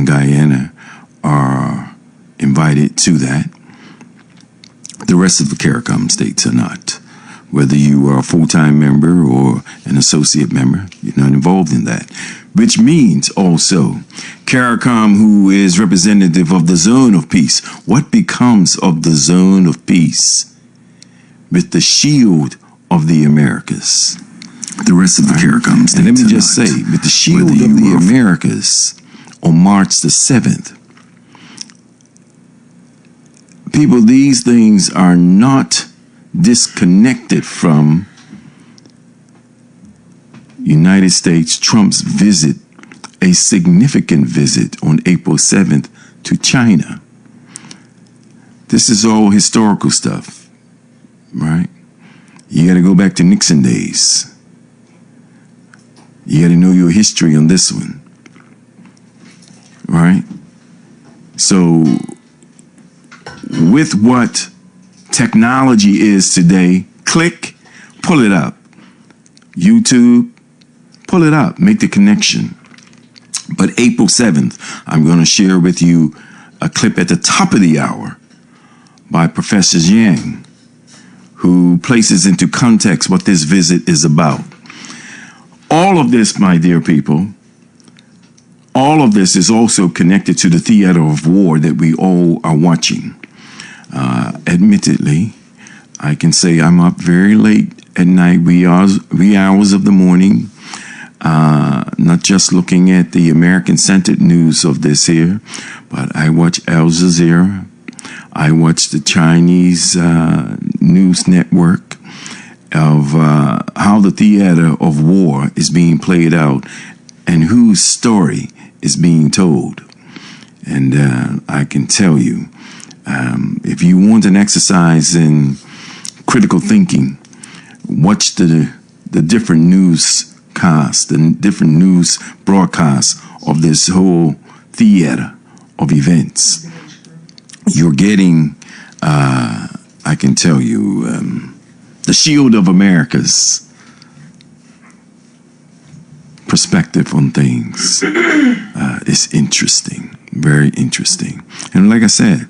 and Guyana are invited to that. The rest of the CARICOM states are not. Whether you are a full-time member or an associate member, you're not involved in that. Which means also, CARICOM, who is representative of the zone of peace, what becomes of the zone of peace with the shield of the Americas? The rest of the CARICOM states. And let me just say, with the shield of the Americas on March the 7th, people, these things are not disconnected from United States Trump's visit, a significant visit on April 7th to China. This is all historical stuff, right? You got to go back to Nixon days. You got to know your history on this one, right? So with what technology is today, click, pull it up. YouTube, pull it up, make the connection. But April 7th, I'm going to share with you a clip at the top of the hour by Professor Yang, who places into context what this visit is about. All of this, my dear people, all of this is also connected to the theater of war that we all are watching. Admittedly, I can say I'm up very late at night, wee hours of the morning, not just looking at the American-centered news of this here, but I watch Al Jazeera, I watch the Chinese news network of how the theater of war is being played out and whose story is being told. And I can tell you, if you want an exercise in critical thinking, watch the different newscasts, the different news broadcasts of this whole theater of events. You're getting, I can tell you, the shield of America's perspective on things is interesting, very interesting. And like I said,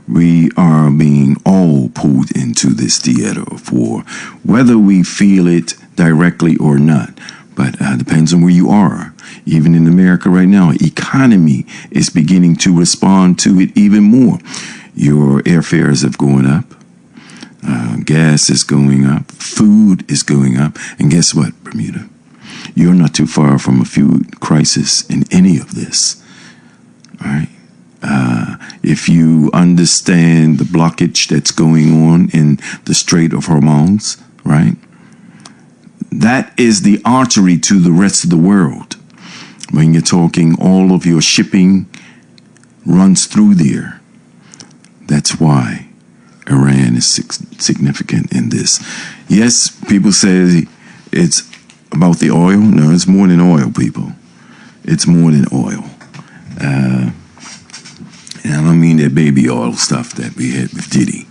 we are being all pulled into this theater of war, whether we feel it directly or not. But depends on where you are. Even in America right now, economy is beginning to respond to it even more. Your airfares have gone up. Gas is going up. Food is going up. And guess what, Bermuda? You're not too far from a food crisis in any of this. All right? If you understand the blockage that's going on in the Strait of Hormuz, right? That is the artery to the rest of the world. When you're talking all of your shipping runs through there. That's why Iran is significant in this. Yes, people say it's about the oil. No, it's more than oil, people. It's more than oil. And I don't mean that baby oil stuff that we had with Diddy.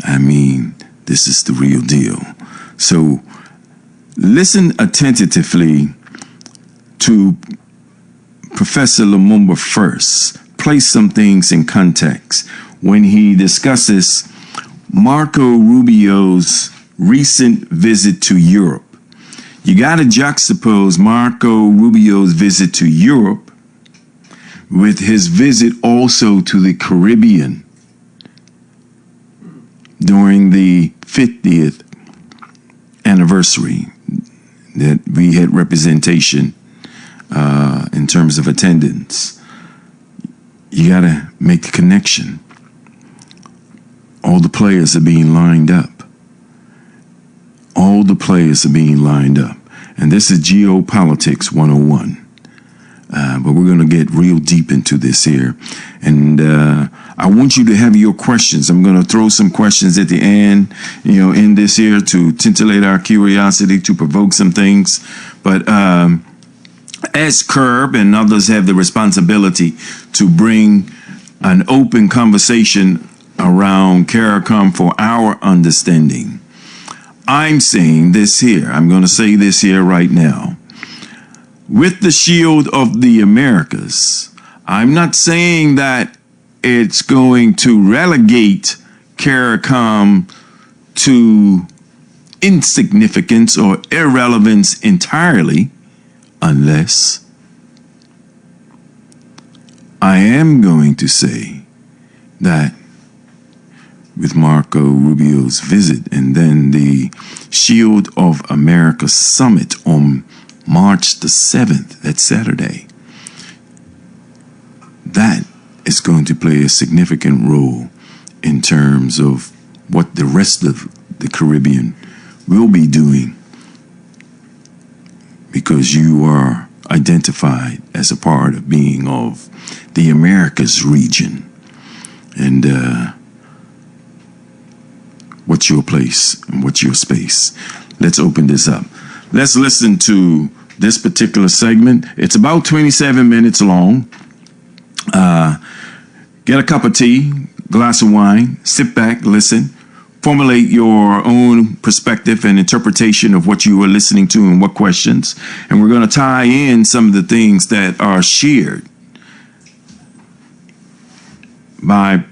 I mean, this is the real deal. So listen attentively to Professor Lumumba first. Place some things in context when he discusses Marco Rubio's recent visit to Europe. You got to juxtapose Marco Rubio's visit to Europe with his visit also to the Caribbean during the 50th anniversary that we had representation in terms of attendance. You got to make the connection. All the players are being lined up. All the players are being lined up. And this is Geopolitics 101. But we're going to get real deep into this here. And I want you to have your questions. I'm going to throw some questions at the end, in this here to titillate our curiosity, to provoke some things. But as Curb and others have the responsibility to bring an open conversation around CARICOM for our understanding, I'm saying this here. I'm going to say this here right now. With the shield of the Americas, I'm not saying that it's going to relegate CARICOM to insignificance or irrelevance entirely, unless I am going to say that with Marco Rubio's visit and then the Shield of America Summit on March the 7th, that Saturday, that is going to play a significant role in terms of what the rest of the Caribbean will be doing, because you are identified as a part of being of the Americas region. And what's your place and what's your space? Let's open this up. Let's listen to this particular segment. It's about 27 minutes long. Get a cup of tea, glass of wine, sit back, listen, formulate your own perspective and interpretation of what you are listening to and what questions. And we're going to tie in some of the things that are shared by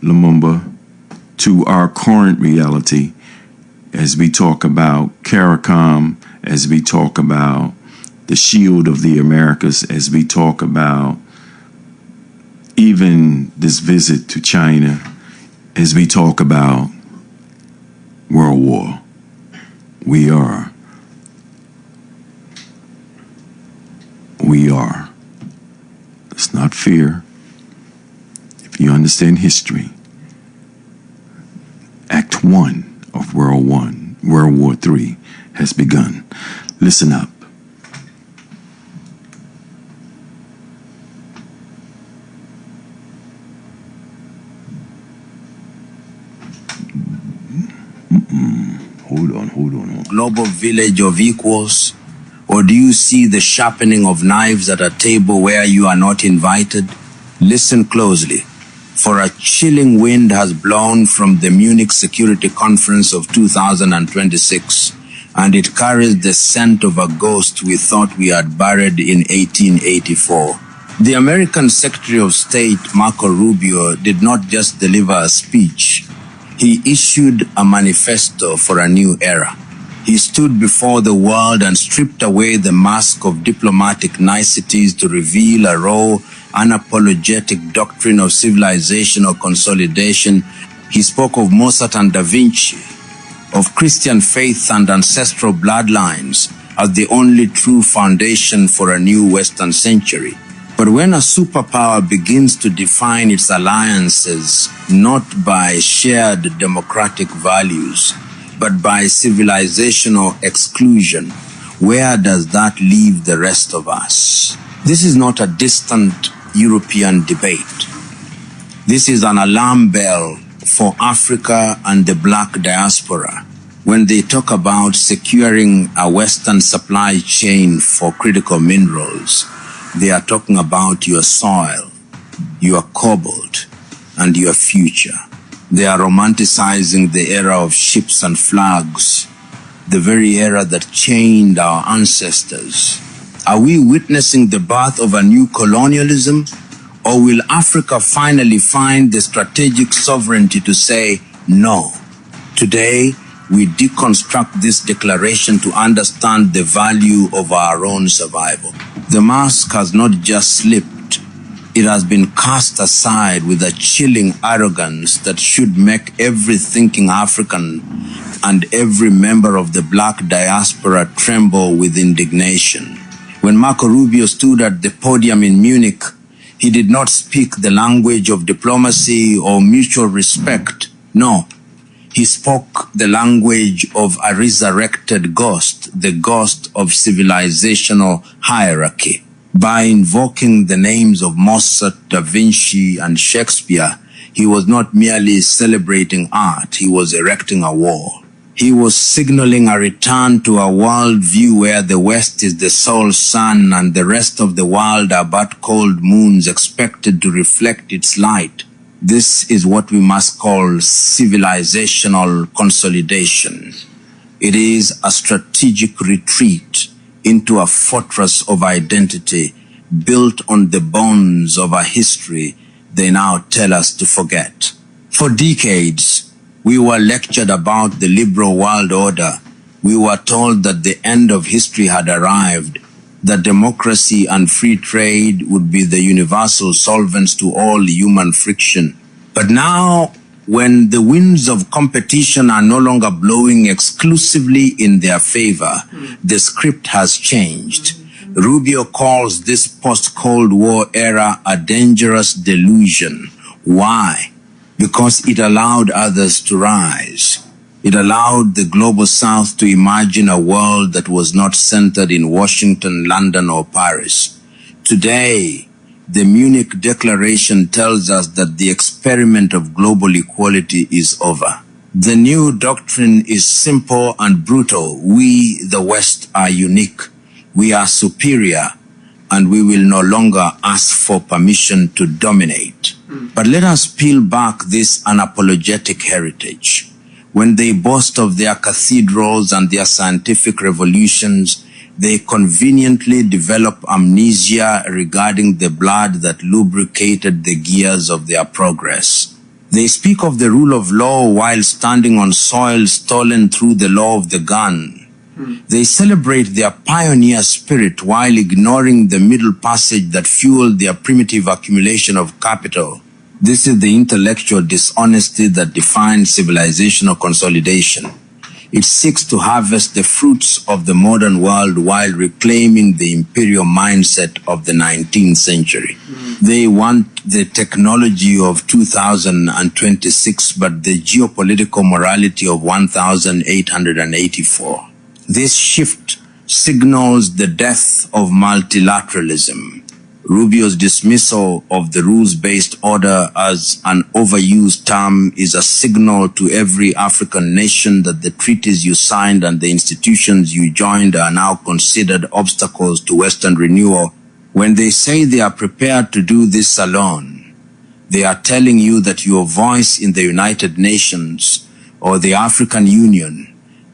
Lumumba to our current reality as we talk about CARICOM, as we talk about the Shield of the Americas, as we talk about even this visit to China, as we talk about World War. We are. It's not fear. If you understand history, Act 1 of World War III has begun. Listen up. Hold on. Global village of equals? Or do you see the sharpening of knives at a table where you are not invited? Listen closely, for a chilling wind has blown from the Munich Security Conference of 2026, and it carries the scent of a ghost we thought we had buried in 1884. The American Secretary of State, Marco Rubio, did not just deliver a speech. He issued a manifesto for a new era. He stood before the world and stripped away the mask of diplomatic niceties to reveal a raw, unapologetic doctrine of civilizational consolidation. He spoke of Mozart and Da Vinci, of Christian faith and ancestral bloodlines as the only true foundation for a new Western century. But when a superpower begins to define its alliances not by shared democratic values, but by civilizational exclusion, where does that leave the rest of us? This is not a distant European debate. This is an alarm bell for Africa and the black diaspora when they talk about securing a Western supply chain for critical minerals. They are talking about your soil, your cobalt, and your future. They are romanticizing the era of ships and flags, the very era that chained our ancestors. Are we witnessing the birth of a new colonialism? Or will Africa finally find the strategic sovereignty to say no? Today, we deconstruct this declaration to understand the value of our own survival. The mask has not just slipped, it has been cast aside with a chilling arrogance that should make every thinking African and every member of the black diaspora tremble with indignation. When Marco Rubio stood at the podium in Munich, he did not speak the language of diplomacy or mutual respect. No. He spoke the language of a resurrected ghost, the ghost of civilizational hierarchy. By invoking the names of Mozart, Da Vinci, and Shakespeare, he was not merely celebrating art, he was erecting a wall. He was signaling a return to a world view where the West is the sole sun and the rest of the world are but cold moons expected to reflect its light. This is what we must call civilizational consolidation. It is a strategic retreat into a fortress of identity built on the bones of a history they now tell us to forget. For decades, we were lectured about the liberal world order. We were told that the end of history had arrived, that democracy and free trade would be the universal solvents to all human friction. But now, when the winds of competition are no longer blowing exclusively in their favor, the script has changed. Rubio calls this post-Cold War era a dangerous delusion. Why? Because it allowed others to rise. It allowed the global South to imagine a world that was not centered in Washington, London, or Paris. Today, the Munich Declaration tells us that the experiment of global equality is over. The new doctrine is simple and brutal. We, the West, are unique. We are superior, and we will no longer ask for permission to dominate. But let us peel back this unapologetic heritage. When they boast of their cathedrals and their scientific revolutions, they conveniently develop amnesia regarding the blood that lubricated the gears of their progress. They speak of the rule of law while standing on soil stolen through the law of the gun. They celebrate their pioneer spirit while ignoring the Middle Passage that fueled their primitive accumulation of capital. This is the intellectual dishonesty that defines civilizational consolidation. It seeks to harvest the fruits of the modern world while reclaiming the imperial mindset of the 19th century. They want the technology of 2026, but the geopolitical morality of 1884. This shift signals the death of multilateralism. Rubio's dismissal of the rules-based order as an overused term is a signal to every African nation that the treaties you signed and the institutions you joined are now considered obstacles to Western renewal. When they say they are prepared to do this alone, they are telling you that your voice in the United Nations or the African Union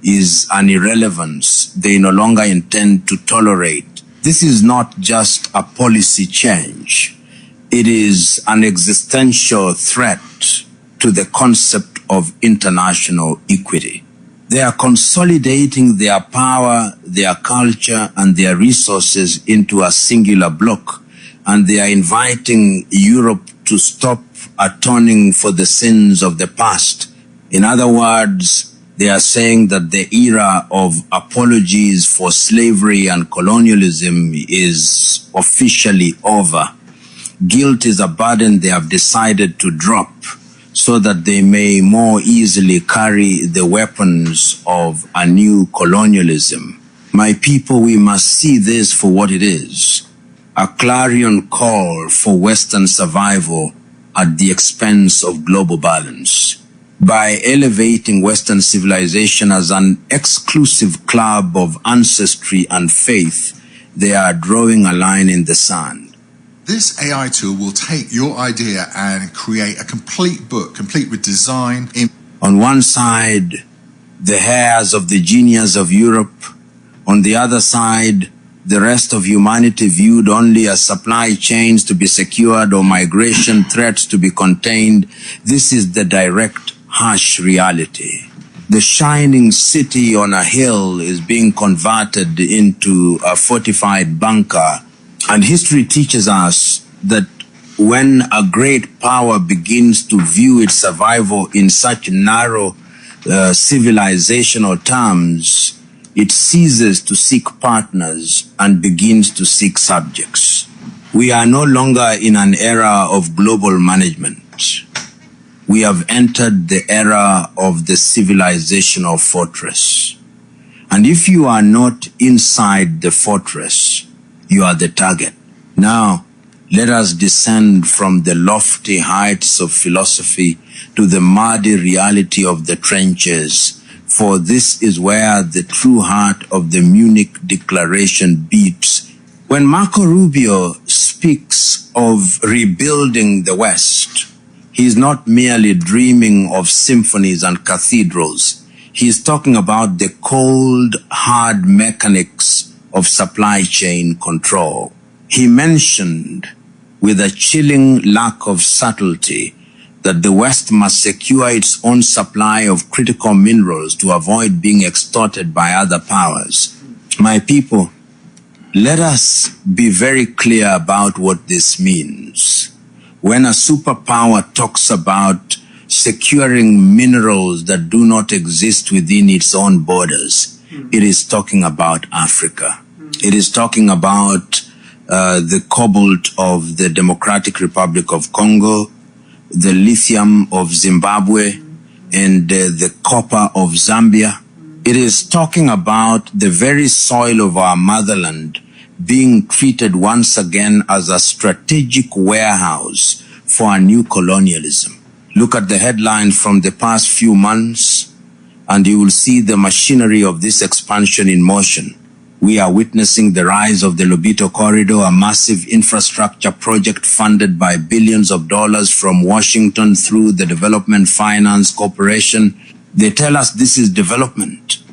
is an irrelevance they no longer intend to tolerate. This is not just a policy change. It is an existential threat to the concept of international equity. They are consolidating their power, their culture, and their resources into a singular bloc, and they are inviting Europe to stop atoning for the sins of the past. In other words, they are saying that the era of apologies for slavery and colonialism is officially over. Guilt is a burden they have decided to drop so that they may more easily carry the weapons of a new colonialism. My people, we must see this for what it is: a clarion call for Western survival at the expense of global balance. By elevating Western civilization as an exclusive club of ancestry and faith, they are drawing a line in the sand. This AI tool will take your idea and create a complete book, complete with design. On one side, the heirs of the genius of Europe. On the other side, the rest of humanity viewed only as supply chains to be secured or migration threats to be contained. This is the direct, harsh reality. The shining city on a hill is being converted into a fortified bunker. And history teaches us that when a great power begins to view its survival in such narrow civilizational terms, it ceases to seek partners and begins to seek subjects. We are no longer in an era of global management. We have entered the era of the civilizational fortress. And if you are not inside the fortress, you are the target. Now, let us descend from the lofty heights of philosophy to the muddy reality of the trenches, for this is where the true heart of the Munich Declaration beats. When Marco Rubio speaks of rebuilding the West, he is not merely dreaming of symphonies and cathedrals. He is talking about the cold, hard mechanics of supply chain control. He mentioned with a chilling lack of subtlety that the West must secure its own supply of critical minerals to avoid being extorted by other powers. My people, let us be very clear about what this means. When a superpower talks about securing minerals that do not exist within its own borders, it is talking about Africa. It is talking about the cobalt of the Democratic Republic of Congo, the lithium of Zimbabwe, and the copper of Zambia. It is talking about the very soil of our motherland being treated once again as a strategic warehouse for a new colonialism. Look at the headlines from the past few months, and you will see the machinery of this expansion in motion. We are witnessing the rise of the Lobito Corridor, a massive infrastructure project funded by billions of dollars from Washington through the Development Finance Corporation. They tell us this is development.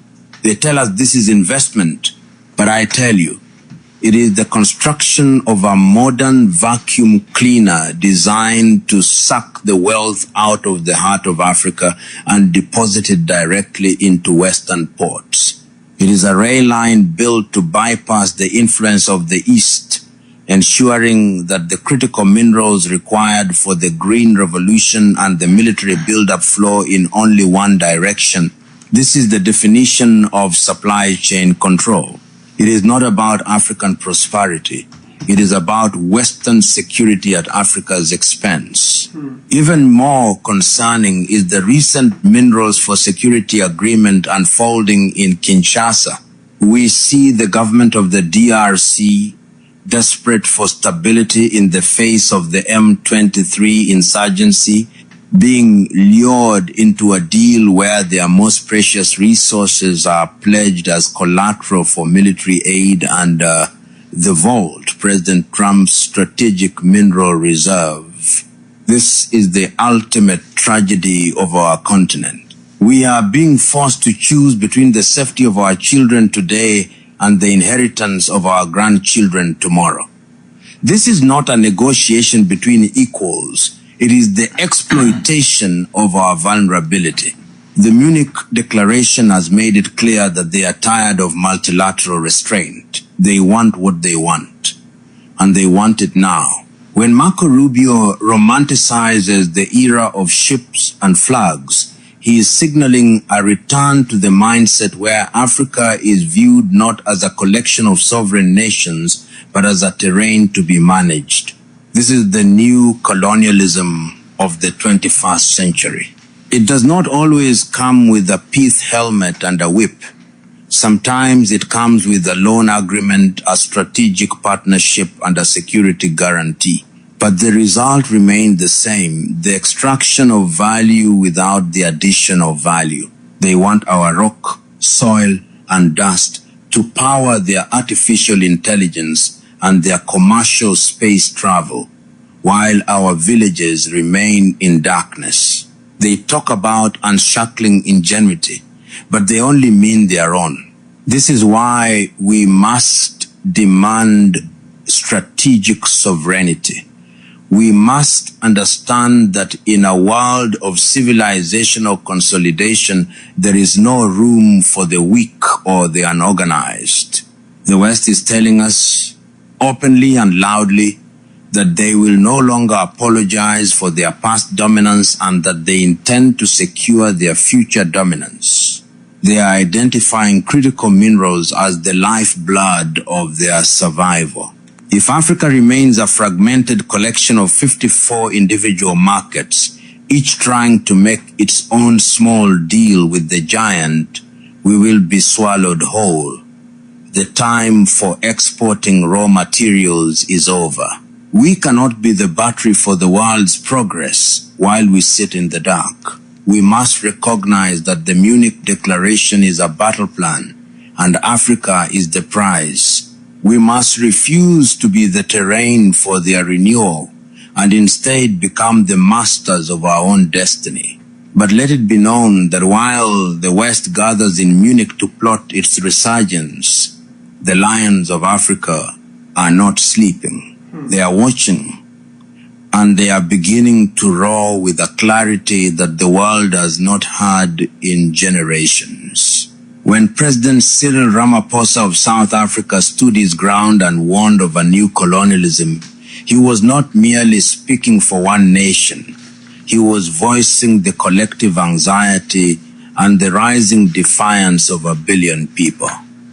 They tell us this is investment. But I tell you, it is the construction of a modern vacuum cleaner designed to suck the wealth out of the heart of Africa and deposit it directly into Western ports. It is a rail line built to bypass the influence of the East, ensuring that the critical minerals required for the green revolution and the military buildup flow in only one direction. This is the definition of supply chain control. It is not about African prosperity. It is about Western security at Africa's expense. Even more concerning is the recent Minerals for Security agreement unfolding in Kinshasa. We see the government of the DRC desperate for stability in the face of the M23 insurgency, being lured into a deal where their most precious resources are pledged as collateral for military aid and the vault, President Trump's strategic mineral reserve. This is the ultimate tragedy of our continent. We are being forced to choose between the safety of our children today and the inheritance of our grandchildren tomorrow. This is not a negotiation between equals. It is the exploitation of our vulnerability. The Munich Declaration has made it clear that they are tired of multilateral restraint. They want what they want, and they want it now. When Marco Rubio romanticizes the era of ships and flags, he is signaling a return to the mindset where Africa is viewed not as a collection of sovereign nations, but as a terrain to be managed. This is the new colonialism of the 21st century. It does not always come with a pith helmet and a whip. Sometimes it comes with a loan agreement, a strategic partnership, and a security guarantee. But the result remains the same, the extraction of value without the addition of value. They want our rock, soil, and dust to power their artificial intelligence and their commercial space travel, while our villages remain in darkness. They talk about unshackling ingenuity, but they only mean their own. This is why we must demand strategic sovereignty. We must understand that in a world of civilizational consolidation, there is no room for the weak or the unorganized. The West is telling us openly and loudly that they will no longer apologize for their past dominance and that they intend to secure their future dominance. They are identifying critical minerals as the lifeblood of their survival. If Africa remains a fragmented collection of 54 individual markets, each trying to make its own small deal with the giant, we will be swallowed whole. The time for exporting raw materials is over. We cannot be the battery for the world's progress while we sit in the dark. We must recognize that the Munich Declaration is a battle plan and Africa is the prize. We must refuse to be the terrain for their renewal and instead become the masters of our own destiny. But let it be known that while the West gathers in Munich to plot its resurgence, the lions of Africa are not sleeping. They are watching, and they are beginning to roar with a clarity that the world has not had in generations. When President Cyril Ramaphosa of South Africa stood his ground and warned of a new colonialism, he was not merely speaking for one nation. He was voicing the collective anxiety and the rising defiance of 1 billion people.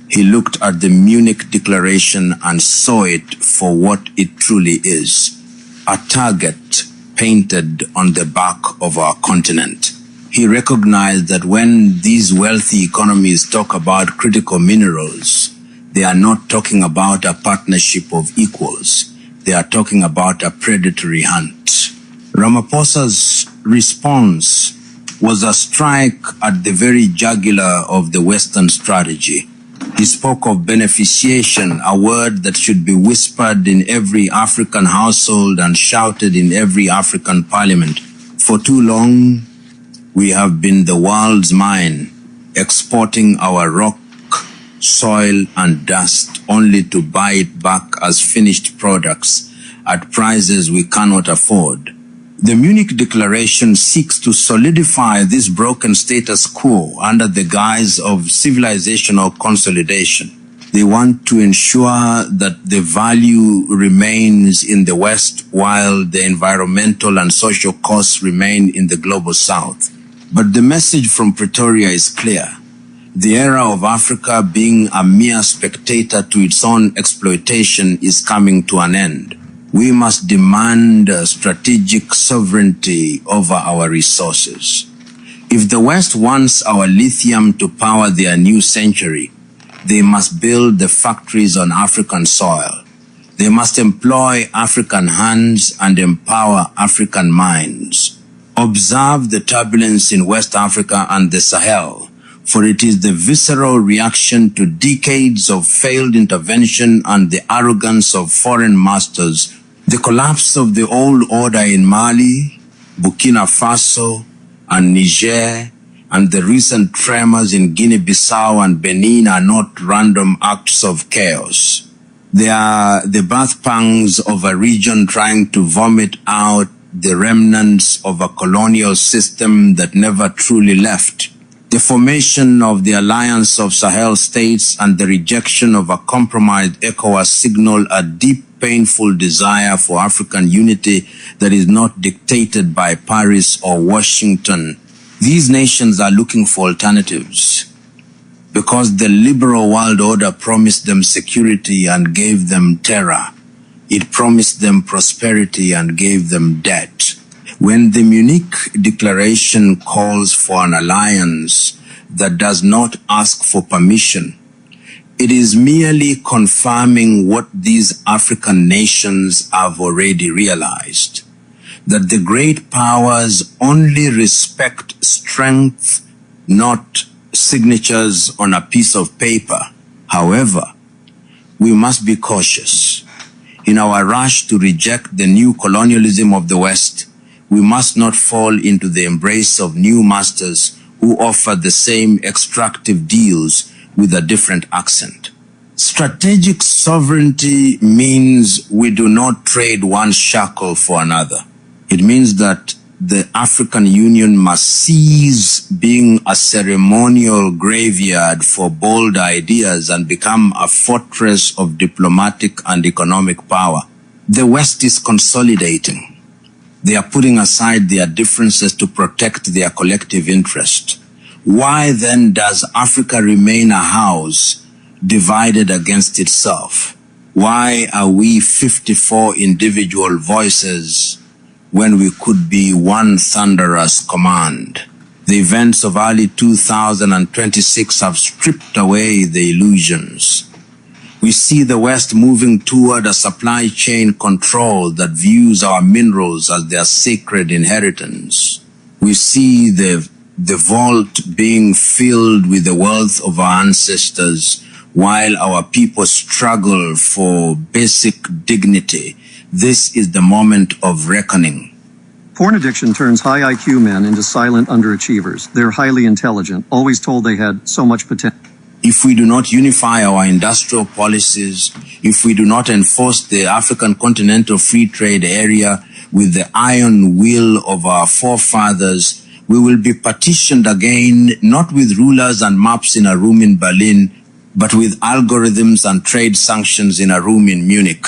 He looked at the Munich Declaration and saw it for what it truly is, a target painted on the back of our continent. He recognized that when these wealthy economies talk about critical minerals, they are not talking about a partnership of equals. They are talking about a predatory hunt. Ramaphosa's response was a strike at the very jugular of the Western strategy. He spoke of beneficiation, a word that should be whispered in every African household and shouted in every African parliament. For too long, we have been the world's mine, exporting our rock, soil, and dust only to buy it back as finished products at prices we cannot afford. The Munich Declaration seeks to solidify this broken status quo under the guise of civilizational consolidation. They want to ensure that the value remains in the West while the environmental and social costs remain in the global South. But the message from Pretoria is clear. The era of Africa being a mere spectator to its own exploitation is coming to an end. We must demand strategic sovereignty over our resources. If the West wants our lithium to power their new century, they must build the factories on African soil. They must employ African hands and empower African minds. Observe the turbulence in West Africa and the Sahel, for it is the visceral reaction to decades of failed intervention and the arrogance of foreign masters. The collapse of the old order in Mali, Burkina Faso, and Niger, and the recent tremors in Guinea-Bissau and Benin are not random acts of chaos. They are the birth pangs of a region trying to vomit out the remnants of a colonial system that never truly left. The formation of the Alliance of Sahel States and the rejection of a compromised ECOWAS signal a deep, painful desire for African unity that is not dictated by Paris or Washington. These nations are looking for alternatives because the liberal world order promised them security and gave them terror. It promised them prosperity and gave them debt. When the Munich Declaration calls for an alliance that does not ask for permission, it is merely confirming what these African nations have already realized, that the great powers only respect strength, not signatures on a piece of paper. However, we must be cautious. In our rush to reject the new colonialism of the West, we must not fall into the embrace of new masters who offer the same extractive deals with a different accent. Strategic sovereignty means we do not trade one shackle for another. It means that the African Union must cease being a ceremonial graveyard for bold ideas and become a fortress of diplomatic and economic power. The West is consolidating. They are putting aside their differences to protect their collective interest. Why then does Africa remain a house divided against itself? Why are we 54 individual voices when we could be one thunderous command? The events of early 2026 have stripped away the illusions. We see the West moving toward a supply chain control that views our minerals as their sacred inheritance. We see the vault being filled with the wealth of our ancestors while our people struggle for basic dignity. This is the moment of reckoning. Porn addiction turns high IQ men into silent underachievers. They're highly intelligent, always told they had so much potential. if we do not unify our industrial policies, if we do not enforce the African Continental Free Trade Area with the iron will of our forefathers, we will be partitioned again, not with rulers and maps in a room in Berlin, but with algorithms and trade sanctions in a room in Munich.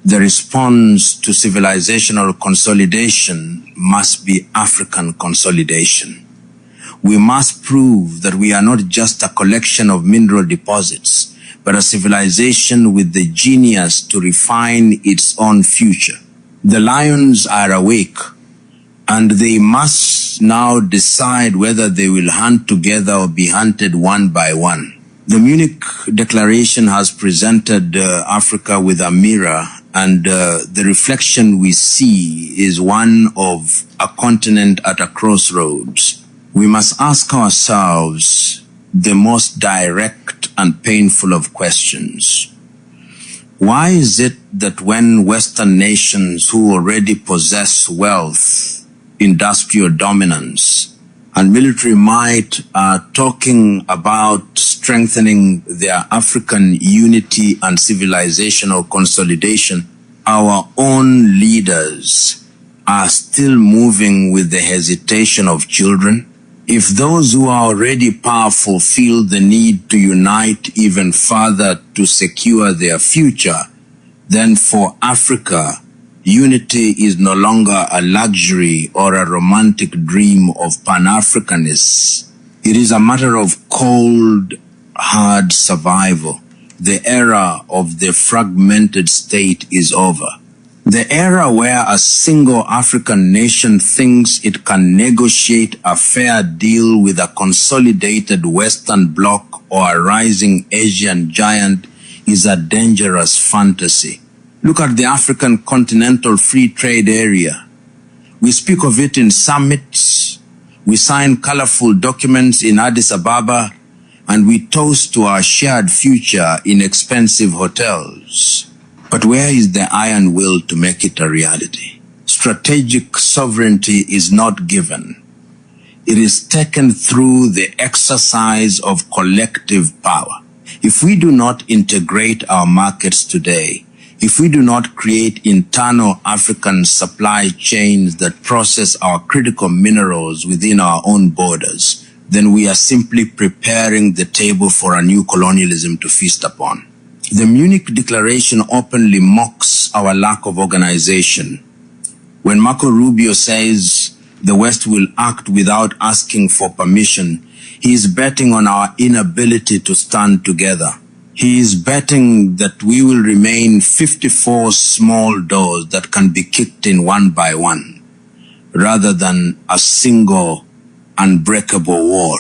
The response to civilizational consolidation must be African consolidation. We must prove that we are not just a collection of mineral deposits, but a civilization with the genius to refine its own future. The lions are awake, and they must now decide whether they will hunt together or be hunted one by one. The Munich Declaration has presented Africa with a mirror, and the reflection we see is one of a continent at a crossroads. We must ask ourselves the most direct and painful of questions. Why is it that when Western nations who already possess wealth, industrial dominance, and military might are talking about strengthening their African unity and civilizational consolidation, our own leaders are still moving with the hesitation of children? If those who are already powerful feel the need to unite even further to secure their future, then for Africa, unity is no longer a luxury or a romantic dream of Pan-Africanists. It is a matter of cold, hard survival. The era of the fragmented state is over. The era where a single African nation thinks it can negotiate a fair deal with a consolidated Western bloc or a rising Asian giant is a dangerous fantasy. Look at the African Continental Free Trade Area. We speak of it in summits, we sign colorful documents in Addis Ababa, and we toast to our shared future in expensive hotels. But where is the iron will to make it a reality? Strategic sovereignty is not given. It is taken through the exercise of collective power. If we do not integrate our markets today, if we do not create internal African supply chains that process our critical minerals within our own borders, then we are simply preparing the table for a new colonialism to feast upon. The Munich Declaration openly mocks our lack of organization. When Marco Rubio says the West will act without asking for permission, he is betting on our inability to stand together. He is betting that we will remain 54 small doors that can be kicked in one by one, rather than a single unbreakable wall.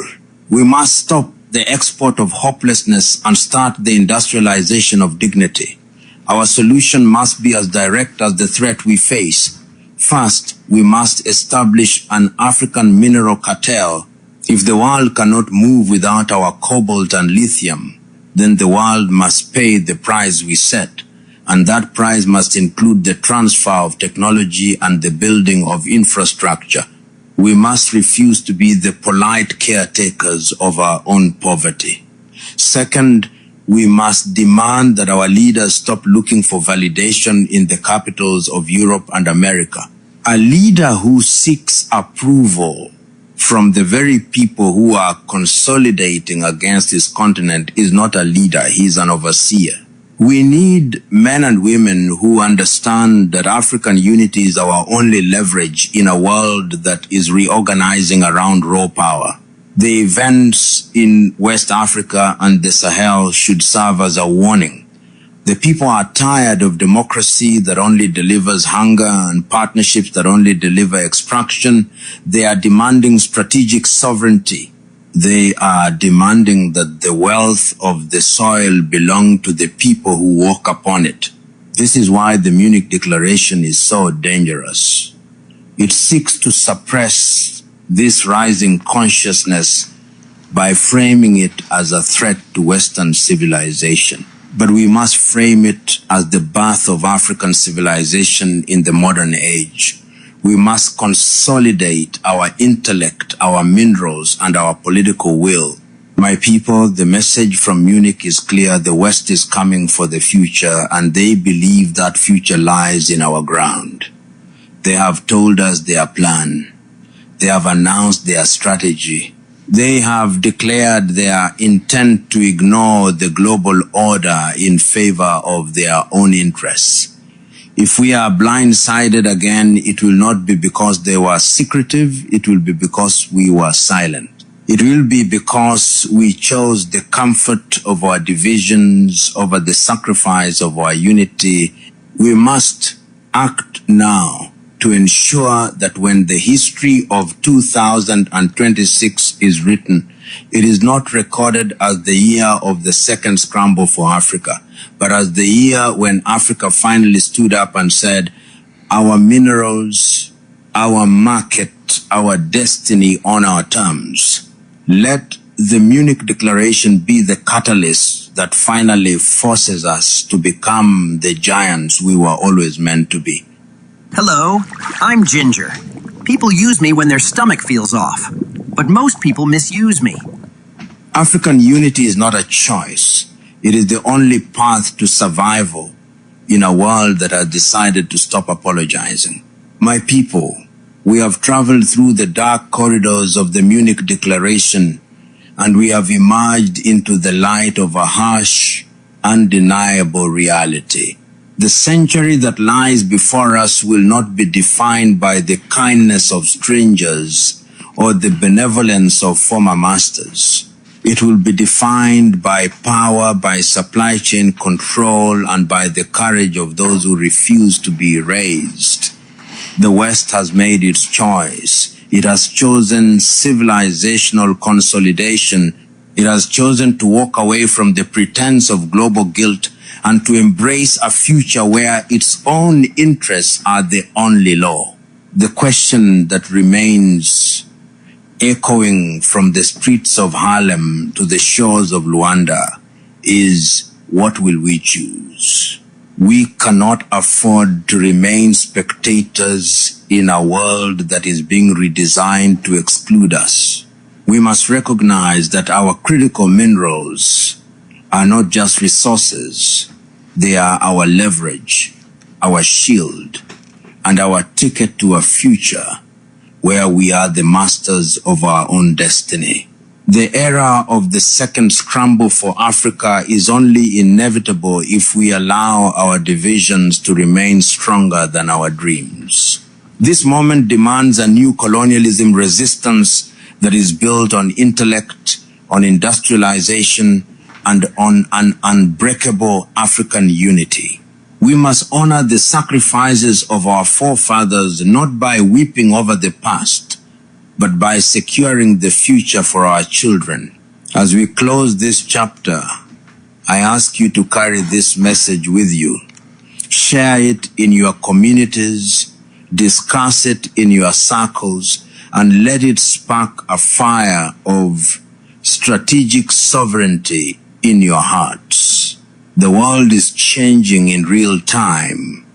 We must stop the export of hopelessness and start the industrialization of dignity. Our solution must be as direct as the threat we face. First, we must establish an African mineral cartel. If the world cannot move without our cobalt and lithium, then the world must pay the price we set, and that price must include the transfer of technology and the building of infrastructure. We must refuse to be the polite caretakers of our own poverty. Second, we must demand that our leaders stop looking for validation in the capitals of Europe and America. A leader who seeks approval from the very people who are consolidating against his continent is not a leader, he is an overseer. We need men and women who understand that African unity is our only leverage in a world that is reorganizing around raw power. The events in West Africa and the Sahel should serve as a warning. The people are tired of democracy that only delivers hunger and partnerships that only deliver extraction. They are demanding strategic sovereignty. They are demanding that the wealth of the soil belong to the people who walk upon it. This is why the Munich Declaration is so dangerous. It seeks to suppress this rising consciousness by framing it as a threat to Western civilization. But we must frame it as the birth of African civilization in the modern age. We must consolidate our intellect, our minerals, and our political will. My people, the message from Munich is clear. The West is coming for the future, and they believe that future lies in our ground. They have told us their plan. They have announced their strategy. They have declared their intent to ignore the global order in favor of their own interests. If we are blindsided again, it will not be because they were secretive, it will be because we were silent. It will be because we chose the comfort of our divisions over the sacrifice of our unity. We must act now to ensure that when the history of 2026 is written, it is not recorded as the year of the second scramble for Africa, but as the year when Africa finally stood up and said, our minerals, our market, our destiny on our terms. Let the Munich Declaration be the catalyst that finally forces us to become the giants we were always meant to be. Hello, I'm Ginger. People use me when their stomach feels off, but most people misuse me. African unity is not a choice. It is the only path to survival in a world that has decided to stop apologizing. My people, we have traveled through the dark corridors of the Munich Declaration, and we have emerged into the light of a harsh, undeniable reality. The century that lies before us will not be defined by the kindness of strangers or the benevolence of former masters. It will be defined by power, by supply chain control, and by the courage of those who refuse to be erased. The West has made its choice. It has chosen civilizational consolidation. It has chosen to walk away from the pretense of global guilt and to embrace a future where its own interests are the only law. The question that remains echoing from the streets of Harlem to the shores of Luanda is, what will we choose? We cannot afford to remain spectators in a world that is being redesigned to exclude us. We must recognize that our critical minerals are not just resources. They are our leverage, our shield, and our ticket to a future where we are the masters of our own destiny. The era of the second scramble for Africa is only inevitable if we allow our divisions to remain stronger than our dreams. This moment demands a new colonialism resistance that is built on intellect, on industrialization, and on an unbreakable African unity. We must honor the sacrifices of our forefathers not by weeping over the past, but by securing the future for our children. As we close this chapter, I ask you to carry this message with you. Share it in your communities, discuss it in your circles, and let it spark a fire of strategic sovereignty in your hearts. The world is changing in real time,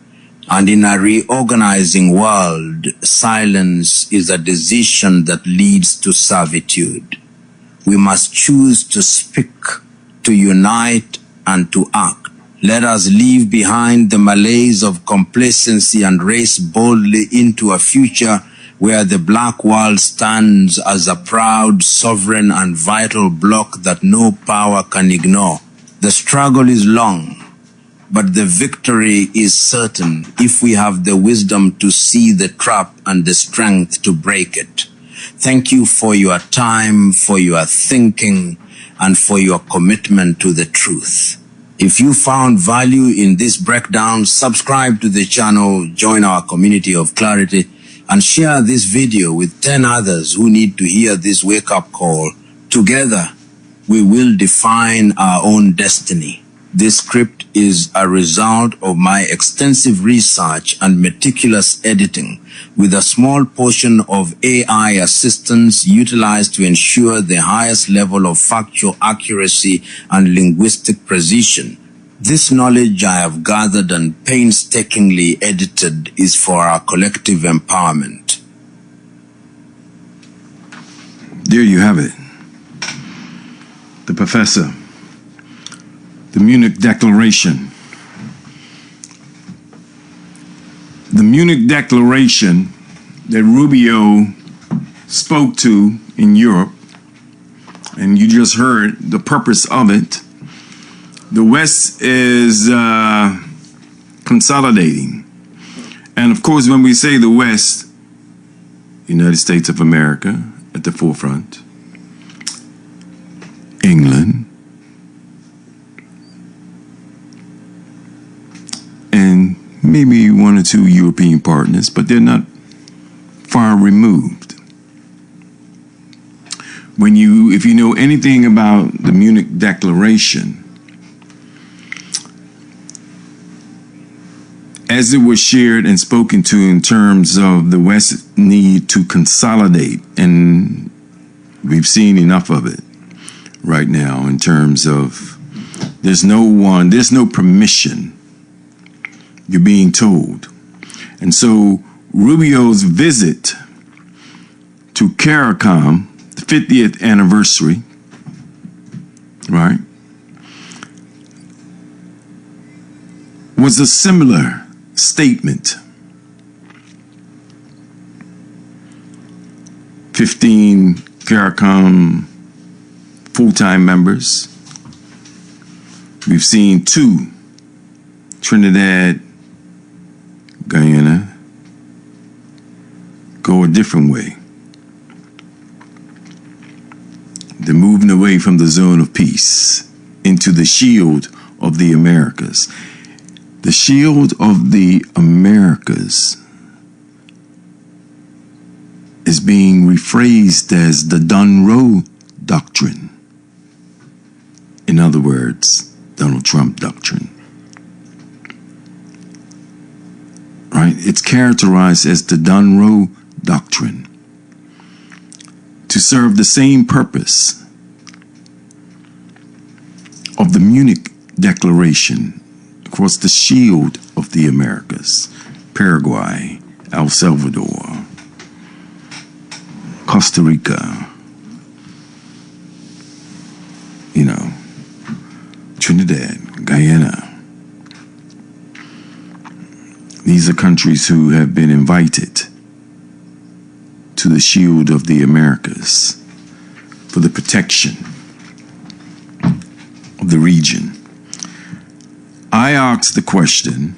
and in a reorganizing world, silence is a decision that leads to servitude. We must choose to speak, to unite, and to act. Let us leave behind the malaise of complacency and race boldly into a future where the black world stands as a proud, sovereign, and vital bloc that no power can ignore. The struggle is long, but the victory is certain if we have the wisdom to see the trap and the strength to break it. Thank you for your time, for your thinking, and for your commitment to the truth. If you found value in this breakdown, subscribe to the channel, join our community of clarity, and share this video with 10 others who need to hear this wake-up call. Together, we will define our own destiny. This script is a result of my extensive research and meticulous editing, with a small portion of AI assistance utilized to ensure the highest level of factual accuracy and linguistic precision. This knowledge I have gathered and painstakingly edited is for our collective empowerment. There you have it. the professor, the Munich Declaration. The Munich Declaration that Rubio spoke to in Europe, and you just heard the purpose of it. The West is consolidating. And of course, when we say the West, United States of America at the forefront, England, and maybe one or two European partners, but they're not far removed. If you know anything about the Munich Declaration, as it was shared and spoken to in terms of the West need to consolidate, and we've seen enough of it right now in terms of there's no permission, you're being told. And so Rubio's visit to CARICOM, the 50th anniversary, right, was a similar statement. 15 CARICOM full-time members. We've seen 2, Trinidad, Guyana, go a different way. They're moving away from the zone of peace into the shield of the Americas. The shield of the Americas is being rephrased as the Monroe Doctrine. In other words, Donald Trump doctrine. Right? It's characterized as the Monroe Doctrine to serve the same purpose of the Munich Declaration across the shield of the Americas. Paraguay, El Salvador, Costa Rica, Trinidad, Guyana. These are countries who have been invited to the shield of the Americas for the protection of the region. I asked the question,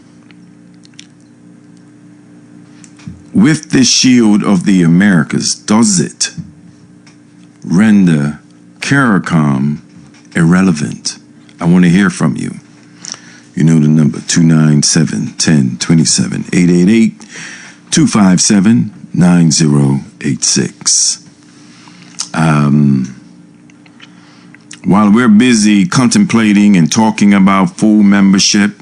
with this shield of the Americas, does it render CARICOM irrelevant? I want to hear from you. You know the number, 297-1027, 888-257-9086. While we're busy contemplating and talking about full membership,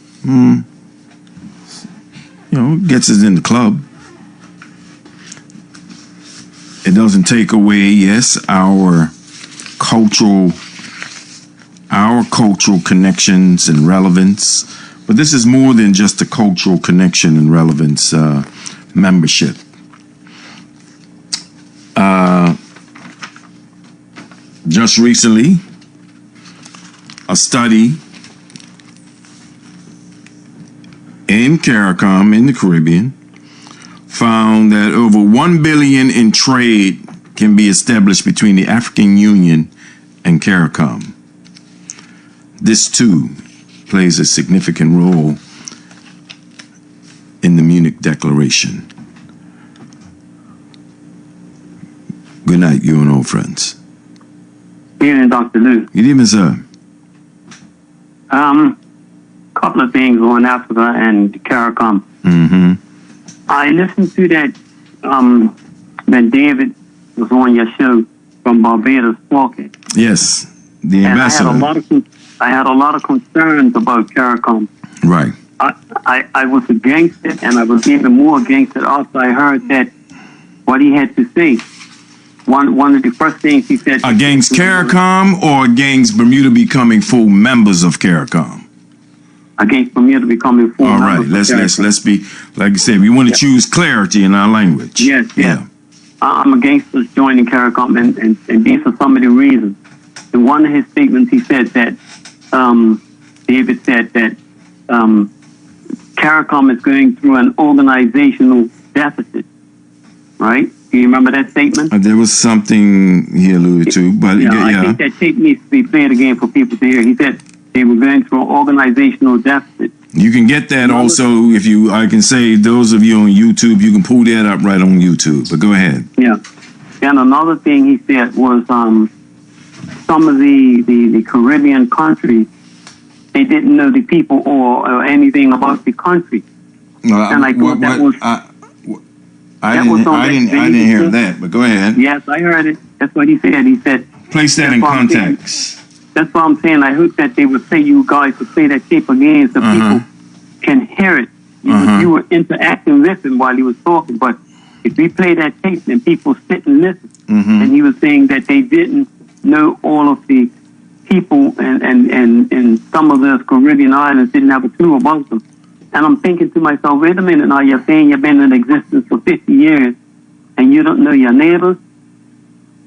gets us in the club. It doesn't take away, yes, our cultural connections and relevance, but this is more than just a cultural connection and relevance membership. Just recently, a study in CARICOM in the Caribbean found that over $1 billion in trade can be established between the African Union and CARICOM. This too plays a significant role in the Munich Declaration. Good night, you and old friends. Good evening, Dr. Lew. Good evening, sir. Couple of things on Africa and CARICOM. I listened to that when David was on your show from Barbados talking. Yes, the ambassador. I had a lot of concerns about CARICOM. Right. I was against it, and I was even more against it after I heard that what he had to say. One of the first things he said. Against CARICOM or against Bermuda becoming full members of CARICOM? Against Bermuda becoming full members. All right, let's be, like you said, we want to choose clarity in our language. Yes. I'm against us joining CARICOM, and these are some of the reasons. in one of his statements, he said that David said that CARICOM is going through an organizational deficit. Right? Do you remember that statement? There was something he alluded to, but I think that tape needs to be played again for people to hear. He said they were going through an organizational deficit. You can get that also if you, I can say, those of you on YouTube, you can pull that up right on YouTube. But go ahead. Yeah. And another thing he said was some of the Caribbean countries, they didn't know the people or anything about the country. And I thought that was... I didn't hear that, but go ahead. Yes, I heard it. That's what he said. He said... Place that in context. That's what I'm saying. I hope that they would play you guys to play that tape again so people can hear it. You were interacting with him while he was talking, but if we play that tape, then people sit and listen. And he was saying that they didn't know all of the people and some of those Caribbean islands didn't have a clue about them. And I'm thinking to myself, wait a minute now, you're saying you've been in existence for 50 years and you don't know your neighbors?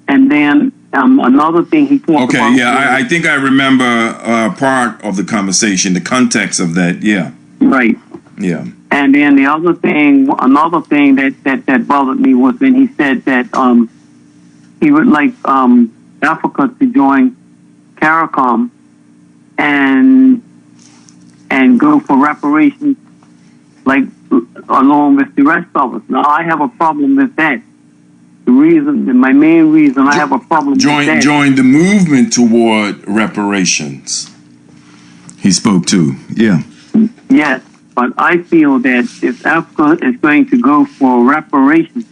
And then another thing he talked about... Okay, yeah, I think I remember part of the conversation, the context of that, yeah. Right. Yeah. And then the other thing, another thing that bothered me was when he said that he would like Africa to join CARICOM and go for reparations, like along with the rest of us. Now I have a problem with that. My main reason I have a problem with that. Join the movement toward reparations. He spoke to, yeah. Yes, but I feel that if Africa is going to go for reparations,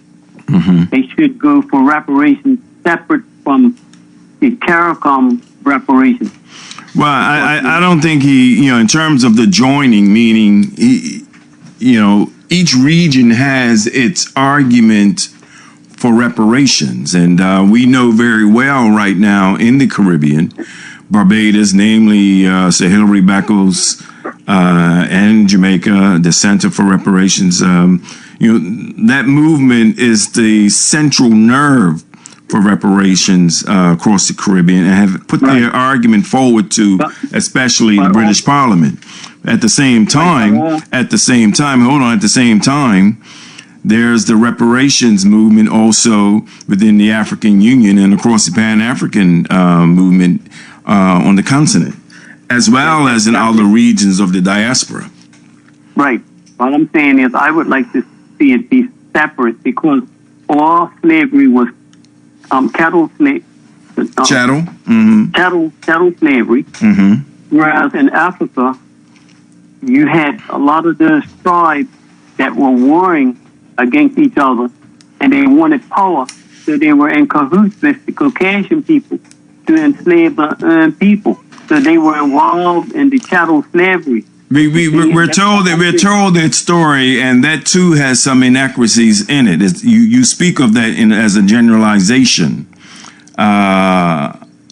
they should go for reparations separate from the CARICOM reparations. Well, I don't think he, in terms of the joining, meaning, each region has its argument for reparations. And we know very well right now in the Caribbean, Barbados, namely Sir Hilary Beckles, and Jamaica, the Center for Reparations, that movement is the central nerve for reparations across the Caribbean and have put their argument forward to especially the British Parliament. At the same time, there's the reparations movement also within the African Union and across the Pan-African movement on the continent, as well as in other regions of the diaspora. Right. What I'm saying is I would like to see it be separate because all slavery was chattel slavery. Chattel Slavery. Whereas in Africa, you had a lot of those tribes that were warring against each other, and they wanted power, so they were in cahoots with the Caucasian people to enslave the people. So they were involved in the chattel slavery. We're told that story, and that too has some inaccuracies in it. You speak of that as a generalization.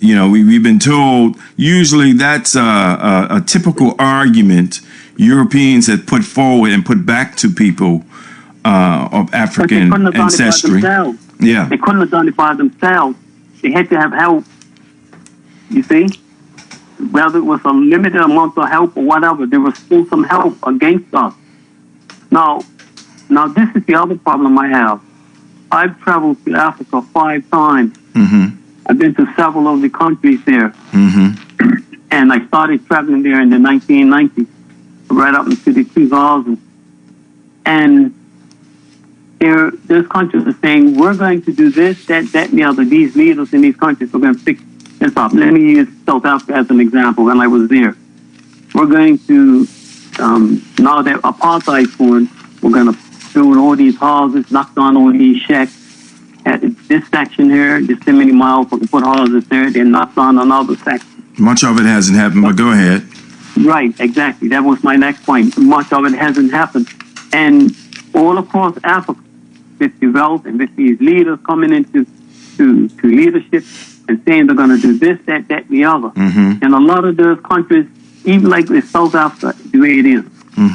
We've been told usually that's a typical argument Europeans had put forward and put back to people of African ancestry. Yeah, they couldn't have done it by themselves. They had to have help. You see, whether it was a limited amount of help or whatever, there was still some help against us. Now this is the other problem I have. I've traveled to Africa 5 times. I've been to several of the countries there. And I started traveling there in the 1990s, right up into the 2000s. And those countries are saying, we're going to do this, that, and the other. These leaders in these countries are going to fix this up. Let me use South Africa as an example when I was there. We're going to, now that apartheid's gone, we're going to build all these houses, knock down all these shacks. At this section here, just so many miles, we can put houses there, then knock down another section. Much of it hasn't happened, but go ahead. Right, exactly. That was my next point. Much of it hasn't happened. And all across Africa, with the wealth and with these leaders coming into to leadership and saying they're going to do this, that, and the other. And a lot of those countries, even like with South Africa, the way it is,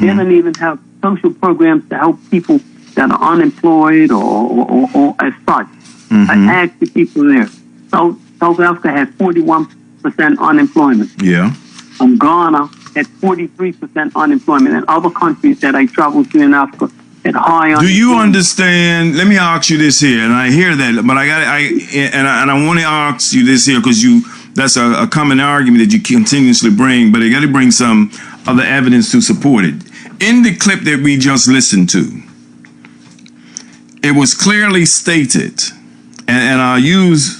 they don't even have social programs to help people that are unemployed or as such. I asked the people there, South South Africa has 41% unemployment. Yeah. Ghana had 43% unemployment, and other countries that I traveled to in Africa had high unemployment. Do you understand? Let me ask you this here, and I hear that, but I want to ask you this here because that's a common argument that you continuously bring, but I got to bring some other evidence to support it. In the clip that we just listened to, it was clearly stated, and I'll use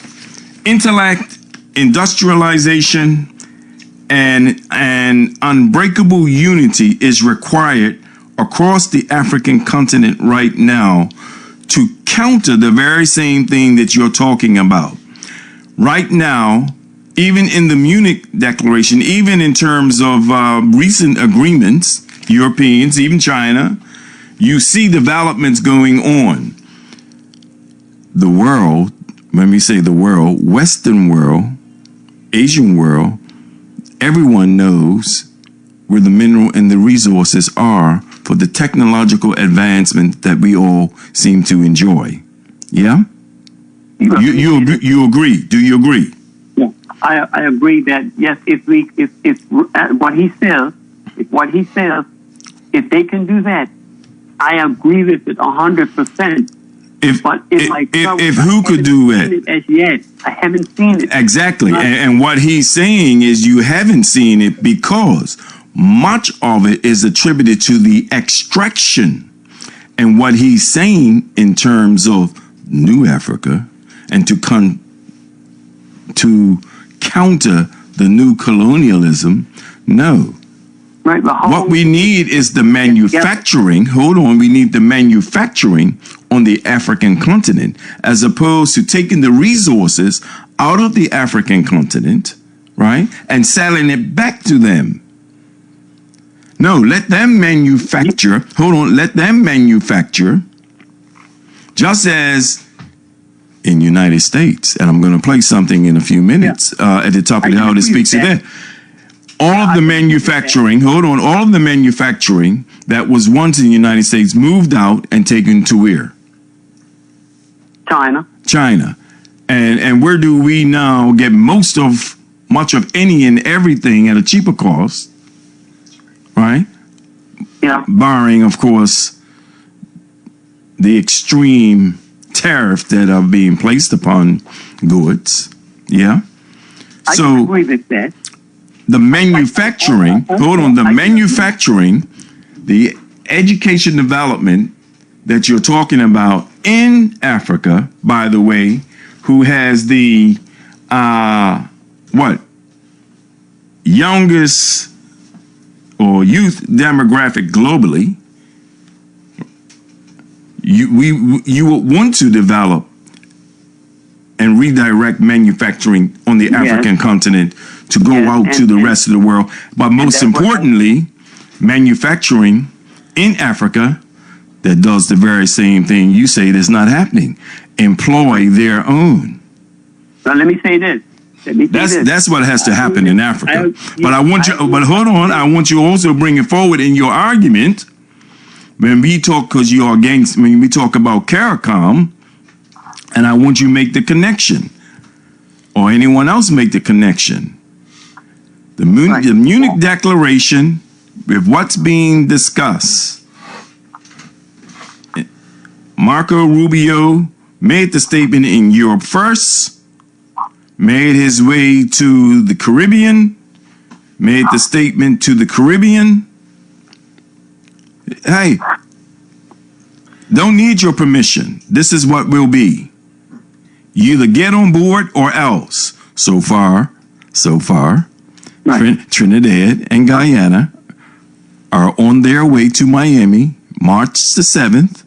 intellect, industrialization, and unbreakable unity is required across the African continent right now to counter the very same thing that you're talking about. Right now, even in the Munich Declaration, even in terms of recent agreements, Europeans, even China, you see developments going on. The world, when we say the world, Western world, Asian world, everyone knows where the mineral and the resources are for the technological advancement that we all seem to enjoy. Yeah? You agree? Do you agree? Yeah, I agree that yes, if what he says, if they can do that, I agree with it 100%. If who could do it? As yet, I haven't seen it. Exactly. And what he's saying is you haven't seen it because much of it is attributed to the extraction. And what he's saying in terms of New Africa and to counter the new colonialism, no. Right, what we need is the manufacturing. Hold on, we need the manufacturing on the African continent as opposed to taking the resources out of the African continent, right, and selling it back to them. No, let them manufacture. Hold on, let them manufacture. Just as in the United States, and I'm going to play something in a few minutes at the top of the hour that speaks to that. All of the manufacturing, hold on, all of the manufacturing that was once in the United States moved out and taken to where? China. China. And where do we now get much of any and everything at a cheaper cost, right? Yeah. Barring, of course, the extreme tariff that are being placed upon goods. Yeah. I can agree with that. The manufacturing, hold on, the manufacturing, the education development that you're talking about in Africa, by the way, who has the, youngest or youth demographic globally, you would want to develop and redirect manufacturing on the African continent to go out to the rest of the world. But most importantly, manufacturing in Africa that does the very same thing you say that's not happening. Employ their own. Now let me say this. That's what has to happen in Africa. But hold on, I want you also to bring it forward in your argument when we talk, because you're against, when we talk about CARICOM, and I want you to make the connection, or anyone else make the connection. The Munich Declaration, with what's being discussed. Marco Rubio made the statement in Europe first, made his way to the Caribbean, made the statement to the Caribbean. Hey, don't need your permission. This is what will be. You either get on board or else. So far, right. Trinidad and Guyana are on their way to Miami, March the 7th,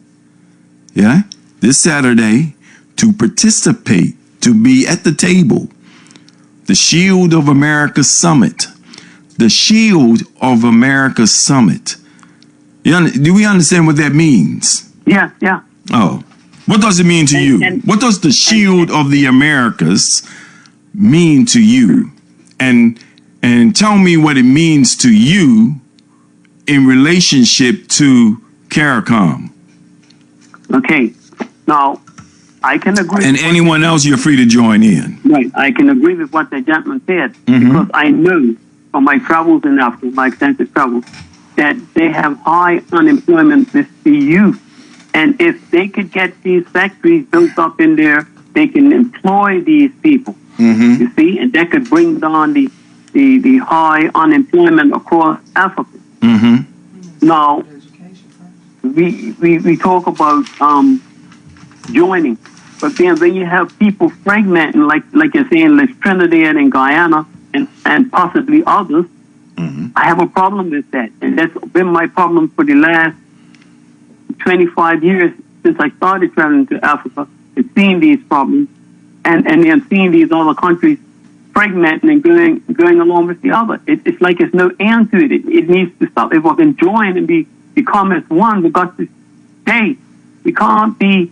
this Saturday, to participate, to be at the table. The Shield of America Summit. The Shield of America Summit. Do we understand what that means? Yeah. Oh. What does it mean to you? What does the Shield of the Americas mean to you? And tell me what it means to you in relationship to CARICOM. Okay. Now, I can agree. And anyone else, you're free to join in. Right. I can agree with what the gentleman said because I know from my travels in Africa, my extensive travels, that they have high unemployment with the youth. And if they could get these factories built up in there, they can employ these people. You see, and that could bring down the high unemployment across Africa. Now, we talk about joining, but then when you have people fragmenting, like you're saying, like Trinidad and Guyana and possibly others, I have a problem with that, and that's been my problem for the last 25 years since I started traveling to Africa and seeing these problems, and then seeing these other countries fragmenting and going along with the other. It's like there's no end to it. It needs to stop. If we can join and become as one, we got to stay. We can't be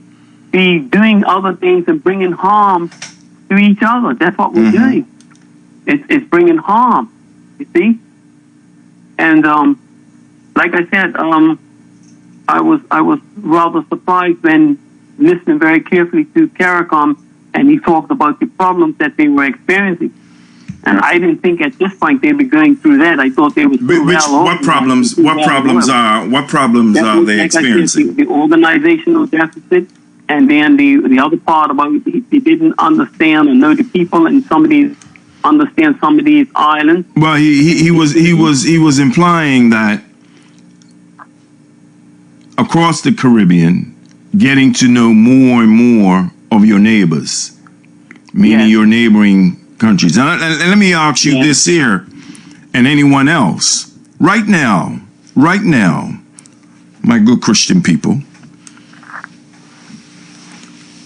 doing other things and bringing harm to each other. That's what we're doing. It's bringing harm. You see. And like I said, I was rather surprised when listening very carefully to CARICOM, and he talked about the problems that they were experiencing. And I didn't think at this point they'd be going through that. I thought they were what problems are they experiencing? The organizational deficit, and then the other part about they didn't understand or know the people, and understand some of these islands. Well, he was implying that across the Caribbean, getting to know more and more of your neighbors, meaning your neighboring countries. And let me ask you this here, and anyone else, right now, my good Christian people,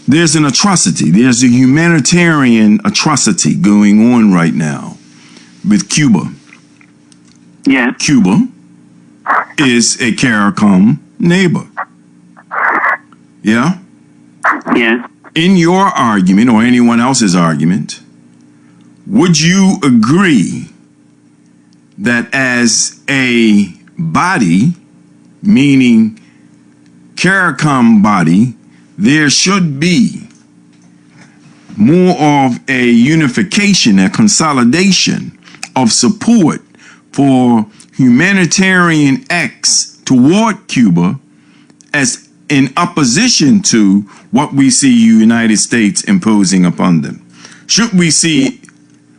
there's an atrocity, there's a humanitarian atrocity going on right now with Cuba. Yeah. Cuba is a CARICOM neighbor. Yeah? Yes. In your argument, or anyone else's argument, would you agree that as a body, meaning CARICOM body, there should be more of a unification, a consolidation of support for humanitarian acts toward Cuba as in opposition to what we see United States imposing upon them? Should we see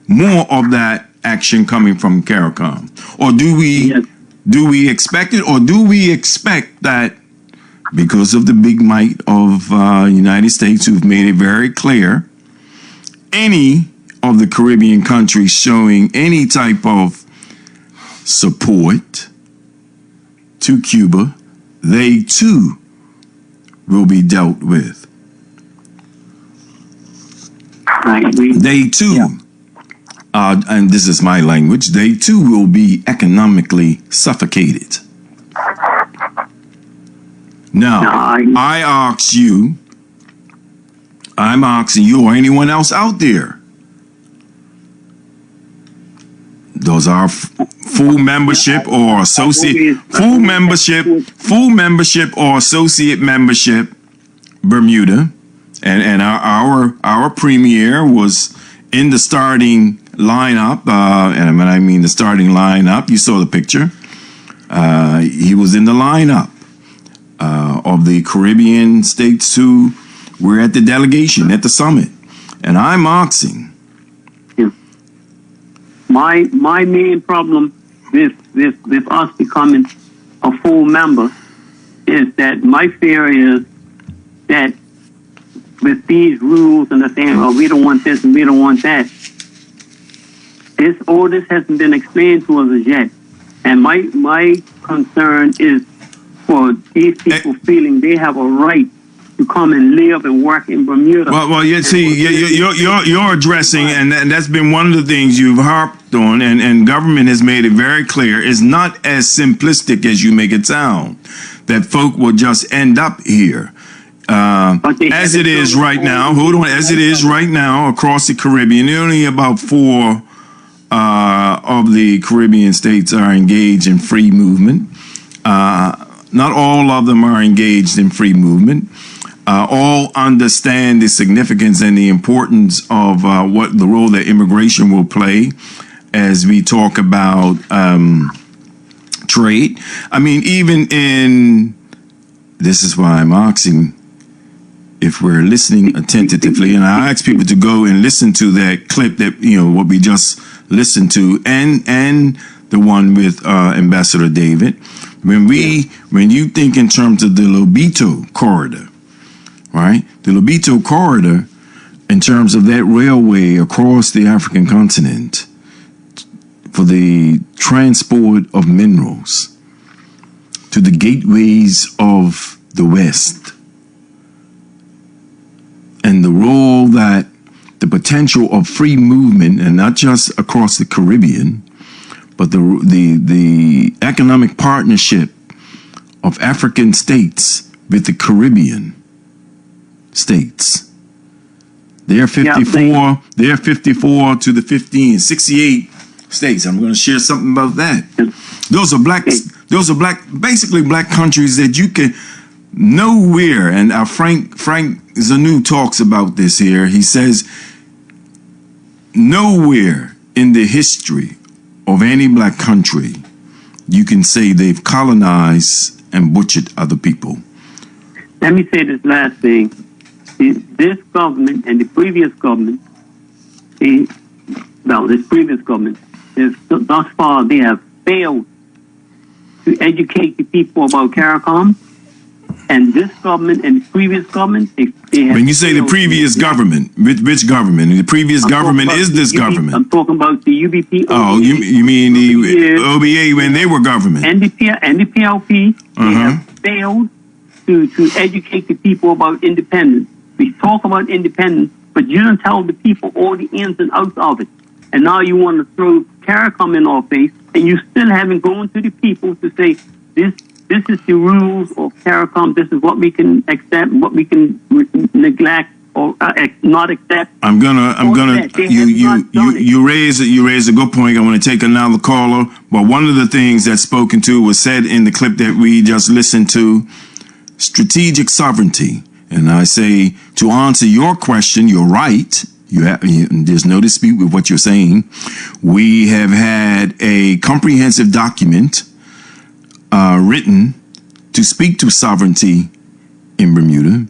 more of that action coming from CARICOM? Or do we expect it, or do we expect that because of the big might of United States, who've made it very clear, any of the Caribbean countries showing any type of support to Cuba, they too will be dealt with. They too, and this is my language, they too will be economically suffocated. Now, I'm asking you or anyone else out there, those are full membership or associate membership Bermuda, and our premier was in the starting lineup, and when I mean the starting lineup, you saw the picture. He was in the lineup of the Caribbean states who were at the delegation at the summit, and I'm asking. My main problem with us becoming a full member is that my fear is that with these rules and the saying, oh, we don't want this and we don't want that, all this hasn't been explained to us as yet. And my concern is for these people feeling they have a right to come and live and work in Bermuda. Well, you see, you're addressing, and that's been one of the things you've harped on, and government has made it very clear, it's not as simplistic as you make it sound, that folk will just end up here. As it is right now, as it is right now across the Caribbean, only about 4 of the Caribbean states are engaged in free movement. Not all of them are engaged in free movement. all understand the significance and the importance of what the role that immigration will play as we talk about trade. I mean, even in, this is why I'm asking if we're listening attentively, and I ask people to go and listen to that clip that, what we just listened to, and the one with Ambassador David. When you think in terms of the Lobito corridor, right? The Lobito corridor, in terms of that railway across the African continent for the transport of minerals to the gateways of the West, and the role that the potential of free movement, and not just across the Caribbean, but the economic partnership of African states with the Caribbean states. They're 54. They're 54 to the 68 states. I'm going to share something about that. Those are black. Those are basically black countries that you can nowhere. And Frank Zanu talks about this here. He says nowhere in the history of any black country you can say they've colonized and butchered other people. Let me say this last thing. This government and the previous government, this previous government, thus far they have failed to educate the people about CARICOM. And this government and the previous government, they have. When you say the previous government, which government? The previous government is this government. I'm talking about the UBP. Oh, you mean the OBA when they were government? And the PLP, they have failed to educate the people about independence. We talk about independence, but you don't tell the people all the ins and outs of it. And now you want to throw CARICOM in our face, and you still haven't gone to the people to say, this is the rules of CARICOM. This is what we can accept, what we can neglect or not accept. You raise a good point. I want to take another caller, but one of the things that's spoken to was said in the clip that we just listened to, strategic sovereignty. And I say, to answer your question, you're right. There's no dispute with what you're saying. We have had a comprehensive document written to speak to sovereignty in Bermuda,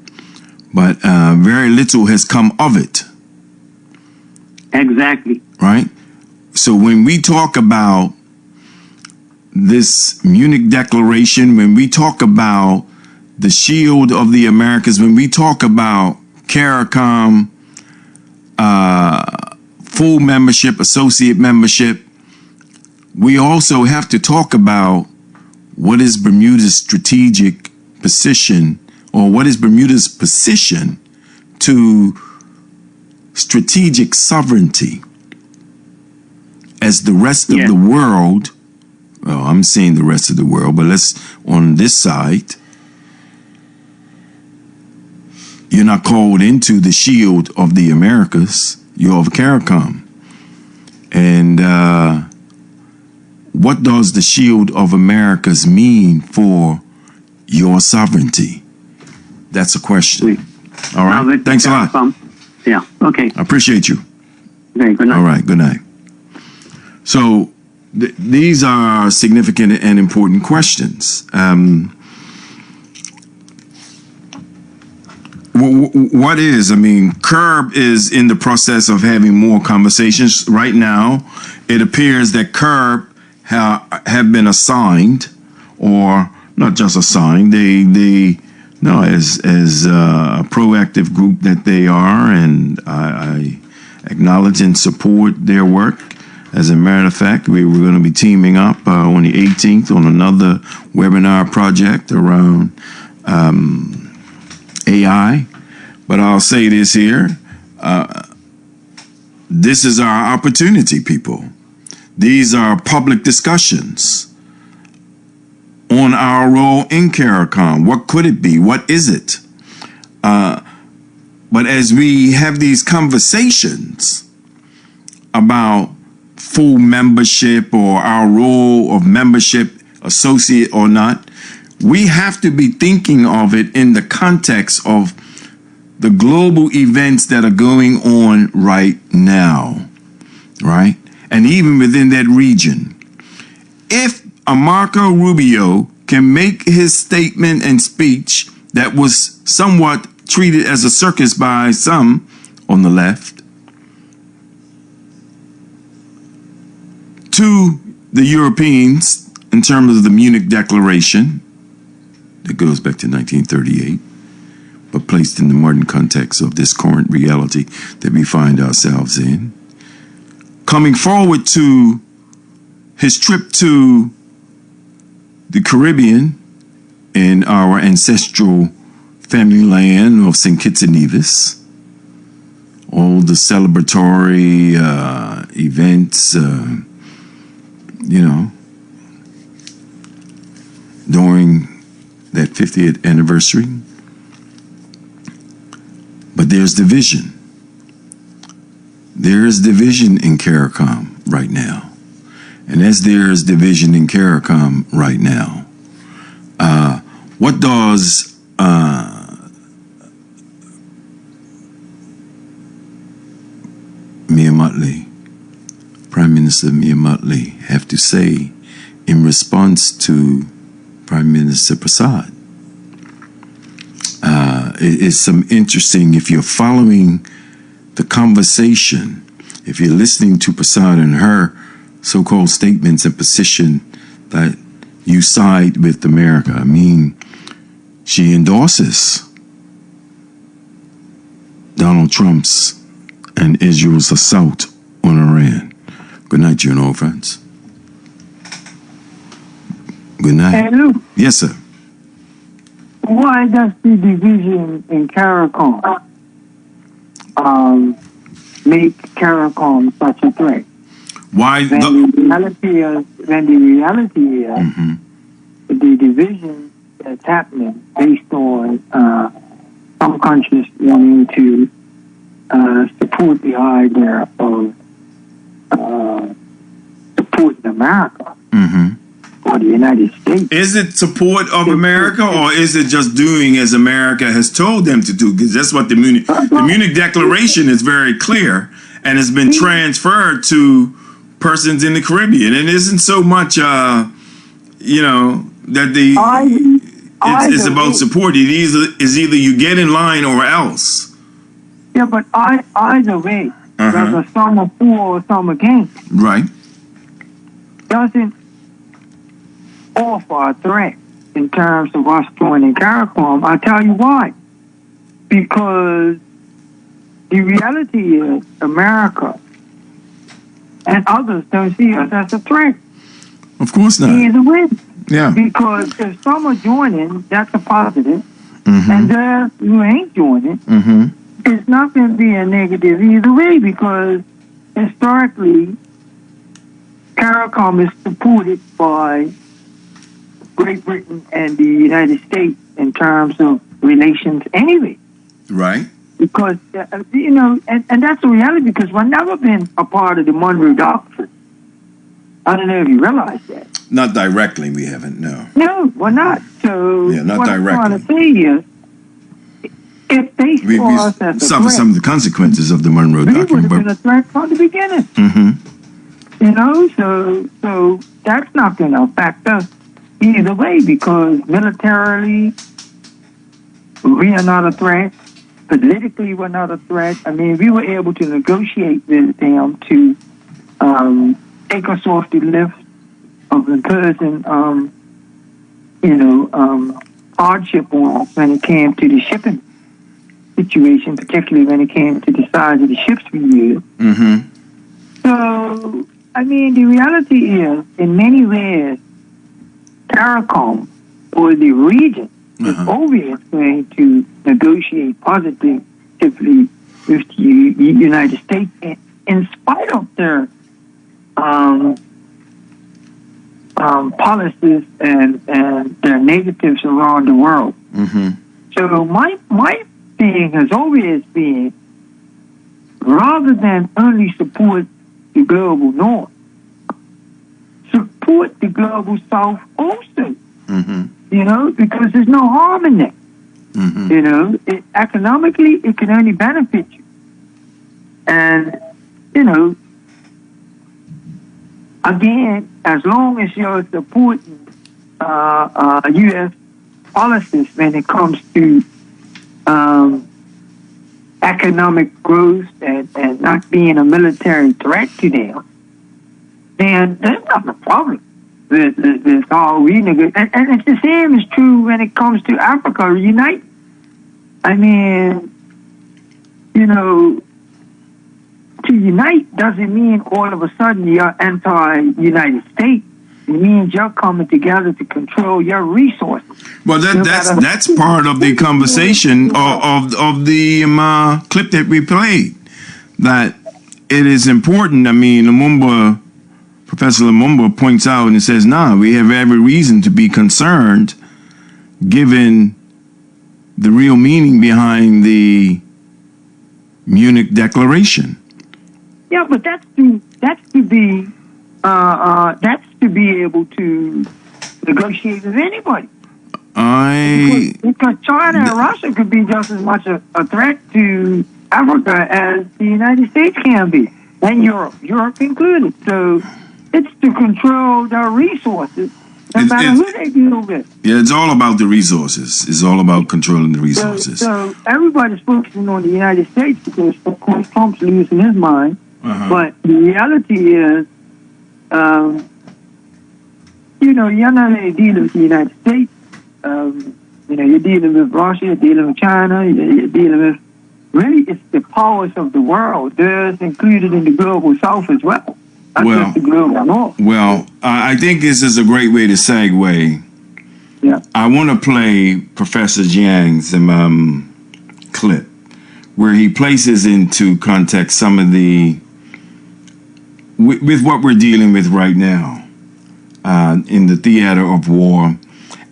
but very little has come of it. Exactly. Right? So when we talk about this Munich Declaration, when we talk about the Shield of the Americas, when we talk about CARICOM, full membership, associate membership, we also have to talk about what is Bermuda's strategic position, or what is Bermuda's position to strategic sovereignty as the rest of the world. Well, I'm saying the rest of the world, but let's, on this side, you're not called into the Shield of the Americas. You're of CARICOM. And what does the Shield of Americas mean for your sovereignty? That's a question. All right. Thanks a lot. Yeah. Okay. I appreciate you. Okay. Good night. All right. Good night. So these are significant and important questions. What is, CURB is in the process of having more conversations. Right now, it appears that CURB have been assigned, or not just assigned, as a proactive group that they are, and I acknowledge and support their work. As a matter of fact, we were going to be teaming up on the 18th on another webinar project around AI. But I'll say this here. This is our opportunity, people. These are public discussions on our role in CARICOM. What could it be? What is it? But as we have these conversations about full membership or our role of membership, associate or not, we have to be thinking of it in the context of the global events that are going on right now, right? And even within that region. If Marco Rubio can make his statement and speech that was somewhat treated as a circus by some on the left to the Europeans in terms of the Munich Declaration that goes back to 1938, but placed in the modern context of this current reality that we find ourselves in, coming forward to his trip to the Caribbean in our ancestral family land of St. Kitts and Nevis, all the celebratory events, you know, during that 50th anniversary. But there's division. There is division in CARICOM right now. And as there is division in CARICOM right now, what does Mia Mottley, Prime Minister Mia Mottley, have to say in response to Prime Minister Prasad? It's some interesting, if you're following the conversation, if you're listening to Prasad and her so-called statements and position that you side with America. I mean, she endorses Donald Trump's and Israel's assault on Iran. Good night, you and old friends. Good night. Hello. Yes, sir. Why does the division in CARICOM make CARICOM such a threat? Why? When the reality is the division that's happening based on some countries wanting to support the idea of supporting America or the United States. Is it support of America, or is it just doing as America has told them to do? Because that's what the Munich Declaration is very clear, and has been transferred to persons in the Caribbean. It isn't so much, you know, that it's about support. It is either you get in line or else. Yeah, but either way, whether some are for or some against, right, doesn't offer a threat in terms of us joining CARICOM. I'll tell you why. Because the reality is America and others don't see us as a threat. Of course not. Either way. Yeah. Because if some are joining, that's a positive. And those who ain't joining, it's not going to be a negative either way, because historically, CARICOM is supported by Great Britain and the United States in terms of relations anyway. Right. Because, you know, and that's the reality, because we've never been a part of the Monroe Doctrine. I don't know if you realize that. Not directly, we haven't, no. No, we're not. So yeah, not what directly. I'm trying to say is, if they saw us as a suffer threat, some of the consequences of the Monroe we Doctrine. would have been a threat from the beginning. You know, so that's not going to affect us either way, because militarily, we are not a threat. Politically, we're not a threat. I mean, we were able to negotiate with them to take us off the list of imposing, hardship on us when it came to the shipping situation, particularly when it came to the size of the ships we used. So, I mean, the reality is, in many ways, CARICOM, or the region, is always going to negotiate positively with the United States, in spite of their policies and their negatives around the world. So my thing has always been, rather than only support the global north, support the global south also. You know, because there's no harm in that. You know, economically, it can only benefit you. And, you know, again, as long as you're supporting U.S. policies when it comes to economic growth and not being a military threat to them, then there's not a problem. There's all renegotiate. And it's the same is true when it comes to Africa Unite. I mean, you know, to unite doesn't mean all of a sudden you're anti-United States. It means you're coming together to control your resources. Well, that's part of the conversation of the clip that we played. That it is important. I mean, Professor Lumumba points out and says, "Nah, we have every reason to be concerned, given the real meaning behind the Munich Declaration." Yeah, but that's to be able to negotiate with anybody. Because China and Russia could be just as much a threat to Africa as the United States can be, and Europe included. So it's to control their resources, no matter who they deal with. Yeah, it's all about the resources. It's all about controlling the resources. So everybody's focusing on the United States because, of course, Trump's losing his mind. But the reality is, you know, you're not only dealing with the United States. You know, you're dealing with Russia, you're dealing with China, you're dealing with, really, it's the powers of the world. There's included in the global south as well. Not just the global north. Well, I think this is a great way to segue. Yeah. I want to play Professor Jiang's clip where he places into context some of the, with what we're dealing with right now in the theater of war,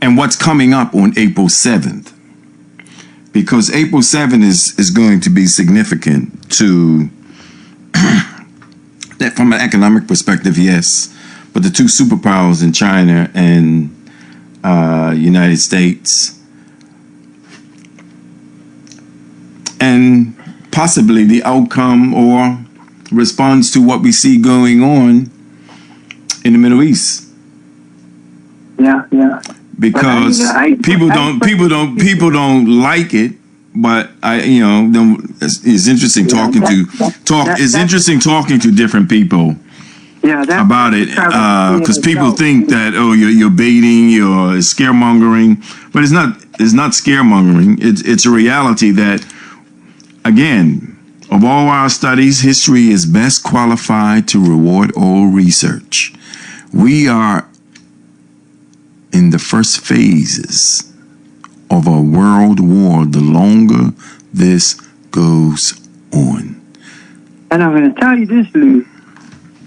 and what's coming up on April 7th. Because April 7th is going to be significant to, that from an economic perspective, yes, but the two superpowers in China and United States, and possibly the outcome or response to what we see going on in the Middle East. Yeah. Because people don't like it, but it's interesting talking to different people about it, because people think that, oh, you're baiting, you're scaremongering, but it's not scaremongering. It's a reality that, again, of all our studies, history is best qualified to reward all research. We are in the first phases of a world war the longer this goes on. And I'm going to tell you this, Lou.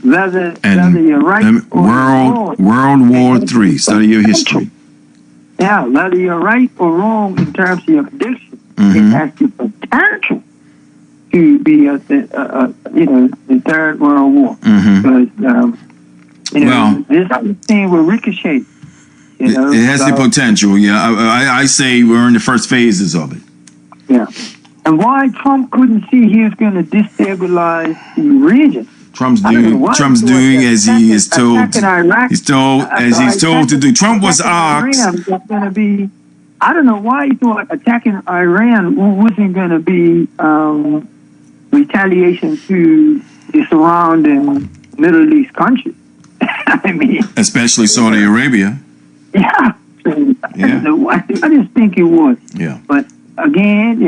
Whether you're right or wrong. World War III. Study your history. Yeah, whether you're right or wrong in terms of your prediction, it has the potential to be the Third World War. Because this whole thing will ricochet. It has the potential. Yeah, I say we're in the first phases of it. Yeah, and why Trump couldn't see he was going to destabilize the region. Trump's doing as he is told. He's told to do. Trump was asked. I don't know why he thought attacking Iran wasn't going to be retaliation to the surrounding Middle East countries. I mean, especially Saudi Arabia. Yeah. I just think it was. Yeah. But again,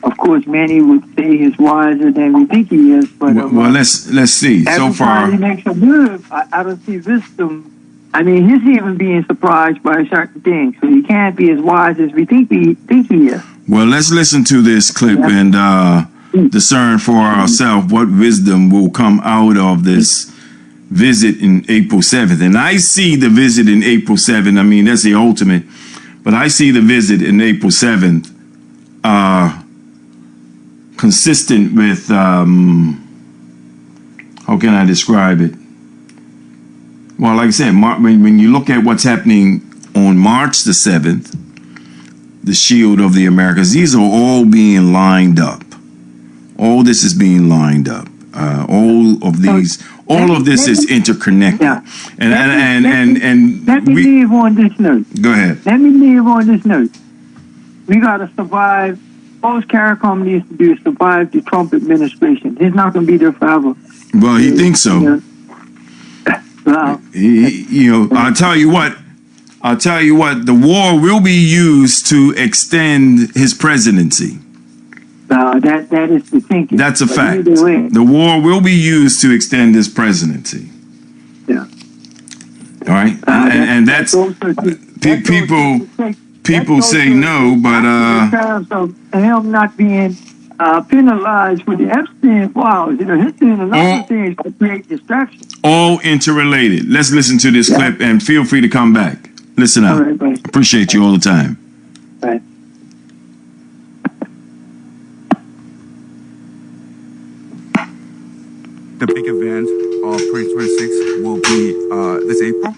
of course, many would say he's wiser than we think he is. But well, let's see. So far, he makes a move. I don't see wisdom. I mean, he's even being surprised by certain things, so he can't be as wise as we think he is. Well, let's listen to this clip and discern for ourselves what wisdom will come out of this visit in April 7th. And I see the visit in April 7th. I mean, that's the ultimate. But I see the visit in April 7th consistent with, how can I describe it? Well, like I said, when you look at what's happening on March the 7th, the shield of the Americas. These are all being lined up. All this is being lined up. All of this is interconnected. Yeah. And let me leave on this note. Go ahead. Let me leave on this note. We got to survive. All CARICOM needs to do is survive the Trump administration. He's not going to be there forever. Well, he thinks so. Well, I'll tell you what. The war will be used to extend his presidency. that is the thinking. That's a But fact. either way, The war will be used to extend his presidency. yeah. All right, and that's people say no, but in terms of him not being penalized for the Epstein files, he's doing a lot of things to create distraction. all interrelated. Let's listen to this clip, and feel free to come back. Listen up. All right, bye. Appreciate you all the time. Right. The big event of 2026 will be this April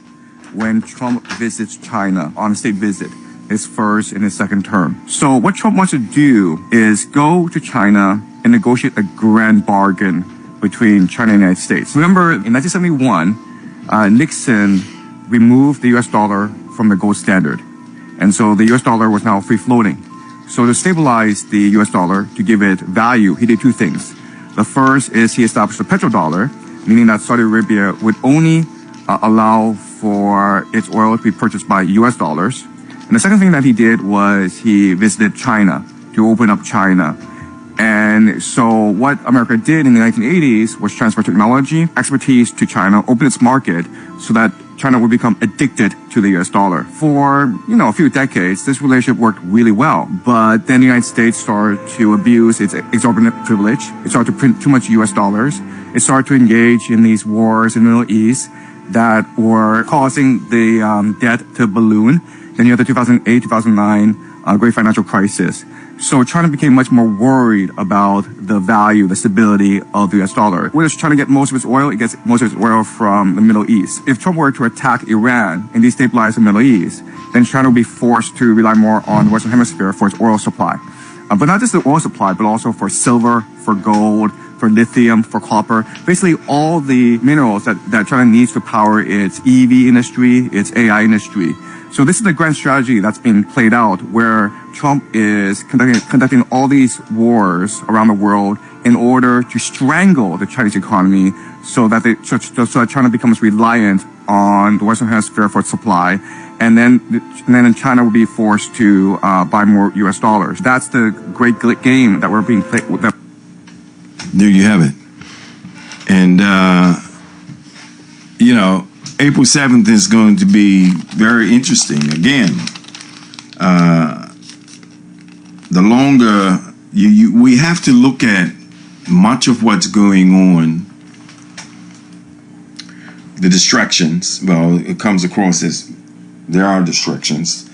when Trump visits China on a state visit, his first and his second term. So what Trump wants to do is go to China and negotiate a grand bargain between China and the United States. Remember, in 1971, Nixon removed the US dollar from the gold standard. And so the US dollar was now free floating. So to stabilize the US dollar, to give it value, he did two things. The first is he established a petrodollar, meaning that Saudi Arabia would only allow for its oil to be purchased by US dollars. And the second thing that he did was he visited China to open up China. And so what America did in the 1980s was transfer technology, expertise to China, open its market so that China would become addicted to the US dollar. For, a few decades, this relationship worked really well. But then the United States started to abuse its exorbitant privilege. It started to print too much US dollars. It started to engage in these wars in the Middle East that were causing the debt to balloon. Then you had the 2008, 2009 great financial crisis. So China became much more worried about the value, the stability of the US dollar. Where does China get most of its oil? It gets most of its oil from the Middle East. If Trump were to attack Iran and destabilize the Middle East, then China would be forced to rely more on the Western Hemisphere for its oil supply. But not just the oil supply, but also for silver, for gold, for lithium, for copper, basically all the minerals that China needs to power its EV industry, its AI industry. So this is the grand strategy that's being played out, where Trump is conducting all these wars around the world in order to strangle the Chinese economy so that China becomes reliant on the Western Hemisphere for its supply. And then China will be forced to buy more US dollars. That's the great game that we're being played with. There you have it. And, April 7th is going to be very interesting. Again, the longer we have to look at much of what's going on, the distractions. Well, it comes across as there are distractions.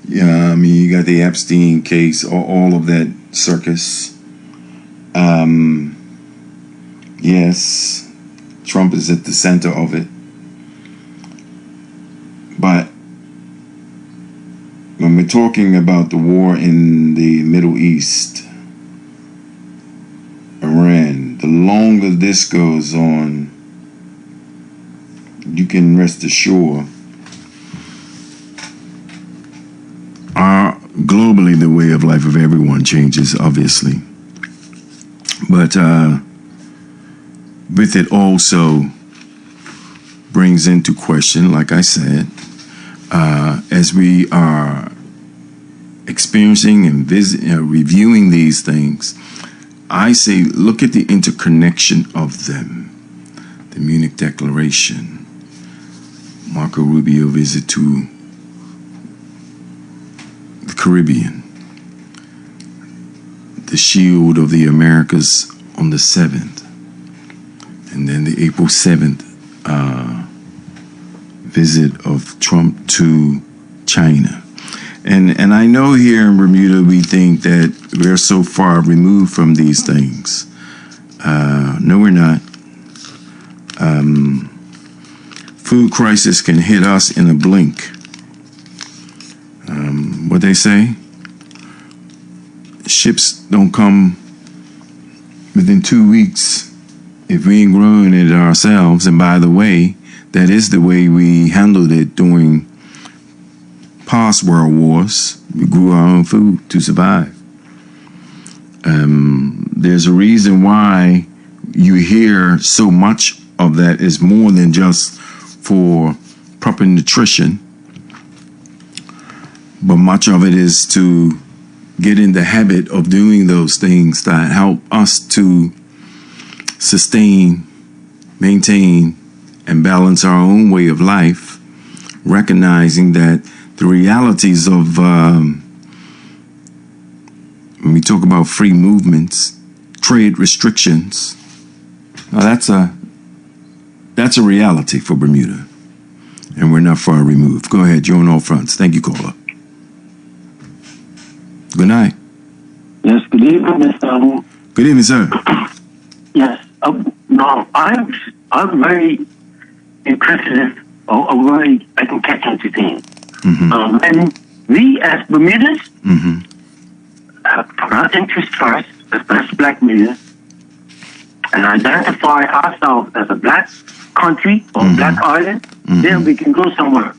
You got the Epstein case, all of that circus. Yes, Trump is at the center of it. But when we're talking about the war in the Middle East, Iran, the longer this goes on, you can rest assured globally the way of life of everyone changes, obviously. But with it also brings into question, like I said, as we are experiencing and reviewing these things, I say look at the interconnection of them. The Munich Declaration, Marco Rubio visit to the Caribbean, the shield of the Americas on the 7th, and then the April 7th visit of Trump to China. And I know here in Bermuda we think that we're so far removed from these things. No, we're not. Food crisis can hit us in a blink. what they say, ships don't come within 2 weeks if we ain't growing it ourselves. And by the way, that is the way we handled it during past world wars. We grew our own food to survive. There's a reason why you hear so much of that is more than just for proper nutrition, but much of it is to get in the habit of doing those things that help us to sustain, maintain, and balance our own way of life, recognizing that the realities of when we talk about free movements, trade restrictions, that's a reality for Bermuda, and we're not far removed. Go ahead, you're on all fronts. Thank you, caller. Good night. Yes, good evening, Mr. Good evening, sir. Yes, no, I'm very interested, or very, I can catch on to things. And we as Bermudans put our interests first, especially black Bermuda, and identify ourselves as a black country or black island, then we can go somewhere.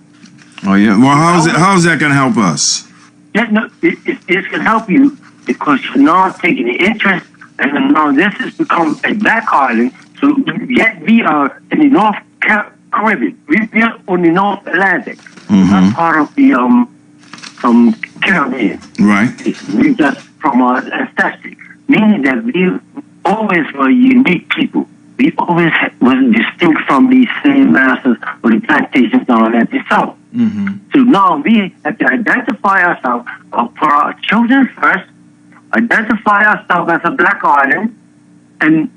Oh yeah. Well, how's that going to help us? Yeah, no, it can help you because you're not taking the interest, and now this has become a black island. So yet we are in the North Caribbean. We are on the North Atlantic. Not part of the Caribbean. Right. We just from our ancestry, meaning that we always were unique people. We always was distinct from these slave masters or the plantations down at the south. So now we have to identify ourselves for our children first, identify ourselves as a black island, and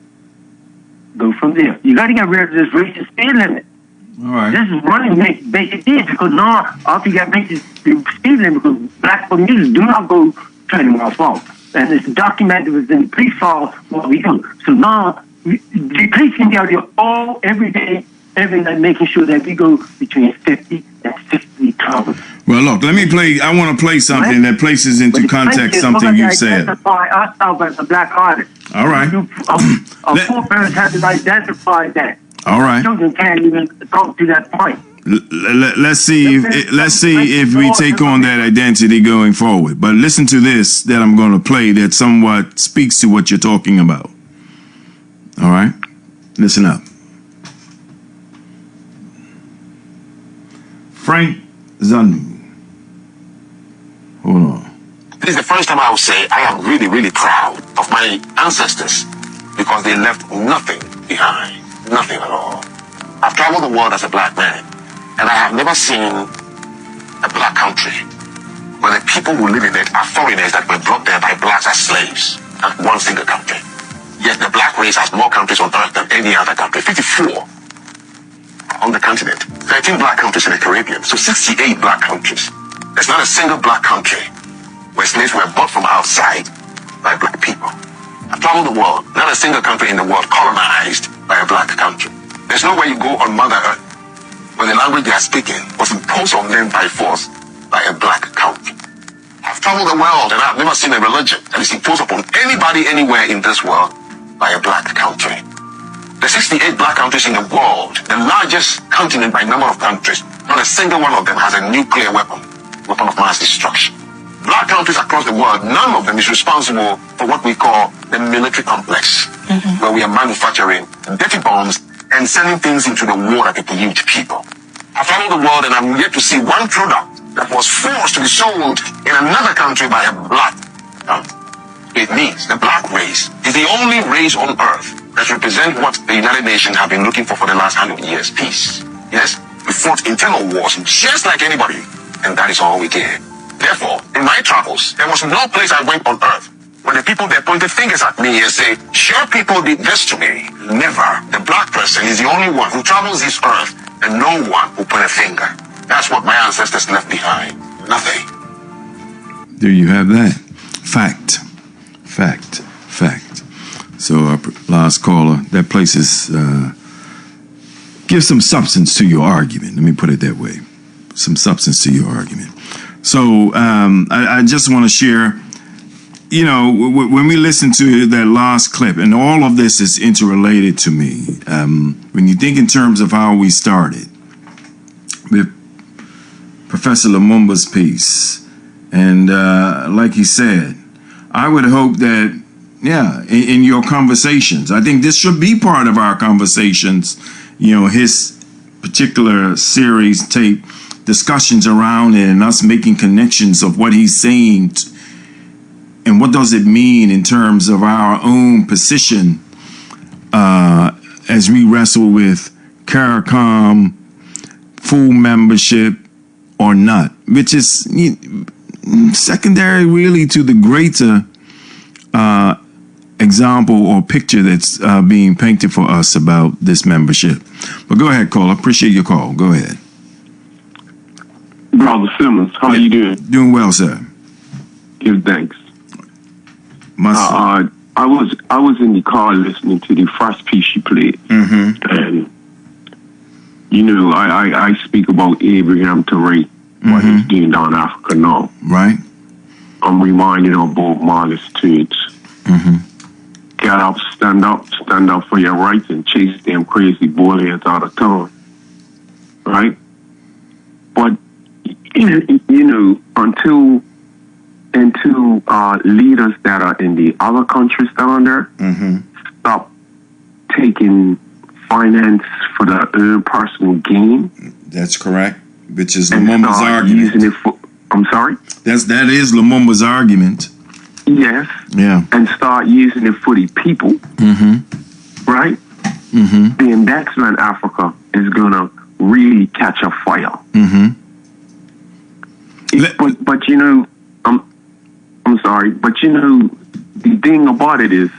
go from there. You got to get rid of this racist speed limit. All right. This is one basic thing because now after you get racist speed limit, because black Bermudans do not go 20 miles off. And it's documented within the police file what we do. So now the police can be out there every day, every night, making sure that we go between 50 and 60 kilometers. Well, look, let me play. I want to play something that places into context something you said. Identify ourselves as a black artist. All right. Our foreparents had to identify that. All right. Children can't even come to that point. Let's see if we take on that identity going forward. But listen to this that I'm going to play that somewhat speaks to what you're talking about. All right? Listen up. Frank Zandu. Hold on. This is the first time I will say I am really, really proud of my ancestors because they left nothing behind. Nothing at all. I've traveled the world as a black man, and I have never seen a black country where the people who live in it are foreigners that were brought there by blacks as slaves, and one single country. Yet the black race has more countries on earth than any other country. 54 on the continent, 13 black countries in the Caribbean, so 68 black countries. There's not a single black country where slaves were bought from outside by black people. I've traveled the world, not a single country in the world colonized by a black country. There's nowhere you go on Mother Earth where the language they are speaking was imposed on them by force by a black country. I've traveled the world and I've never seen a religion that is imposed upon anybody anywhere in this world by a black country. The 68 black countries in the world, the largest continent by number of countries, not a single one of them has a nuclear weapon of mass destruction. Black countries across the world, none of them is responsible for what we call the military complex, where we are manufacturing dirty bombs and sending things into the water to pollute people. I've traveled the world and I'm yet to see one product that was forced to be sold in another country by a black country. It means the black race is the only race on earth that represents what the United Nations have been looking for the last 100 years, peace. Yes, we fought internal wars just like anybody, and that is all we get. Therefore, in my travels, there was no place I went on earth where the people there pointed fingers at me and say, sure people did this to me. Never. The black person is the only one who travels this earth and no one who put a finger. That's what my ancestors left behind. Nothing. There you have that. Fact. So our last caller, that places, give some substance to your argument. Let me put it that way. Some substance to your argument. So I just want to share, you know, when we listen to that last clip, and all of this is interrelated to me. When you think in terms of how we started with Professor Lumumba's piece, and like he said, I would hope that, yeah, in your conversations, I think this should be part of our conversations, you know, his particular series tape, discussions around it, and us making connections of what he's saying and what does it mean in terms of our own position as we wrestle with CARICOM, full membership or not, which is secondary really to the greater example or picture that's being painted for us about this membership. But go ahead, caller. Appreciate your call. Go ahead. Brother Simmons, how you doing? Doing well, sir. Give thanks. I was in the car listening to the first piece you played, and you know I speak about Abraham Ture, what he's doing down Africa now. Right. I'm reminded of Bob Marley's tunes. Get up, stand up for your rights, and chase them crazy bullheads out of town. Right. But you know, until leaders that are in the other countries down there stop taking finance for their own personal gain. That's correct. Which is Lumumba's argument. Using it for, I'm sorry? That is Lumumba's argument. Yes. Yeah. And start using it for the people. Right? Then that's when Africa is gonna really catch a fire. But you know, I'm sorry, but you know, the thing about it is,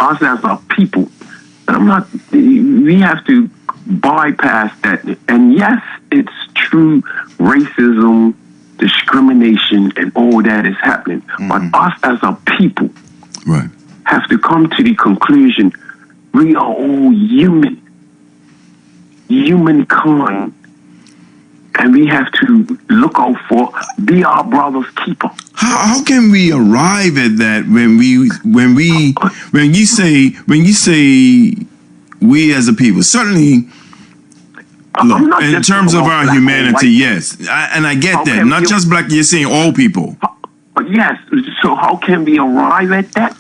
us as a people, we have to bypass that. And yes, it's true, racism, discrimination, and all that is happening. But us as a people have to come to the conclusion, we are all humankind. And we have to look out for, be our brother's keeper. How can we arrive at that when you say we as a people? Certainly, look, in terms of our humanity, yes, and I get that. Not just black. You're saying all people. Yes. So how can we arrive at that?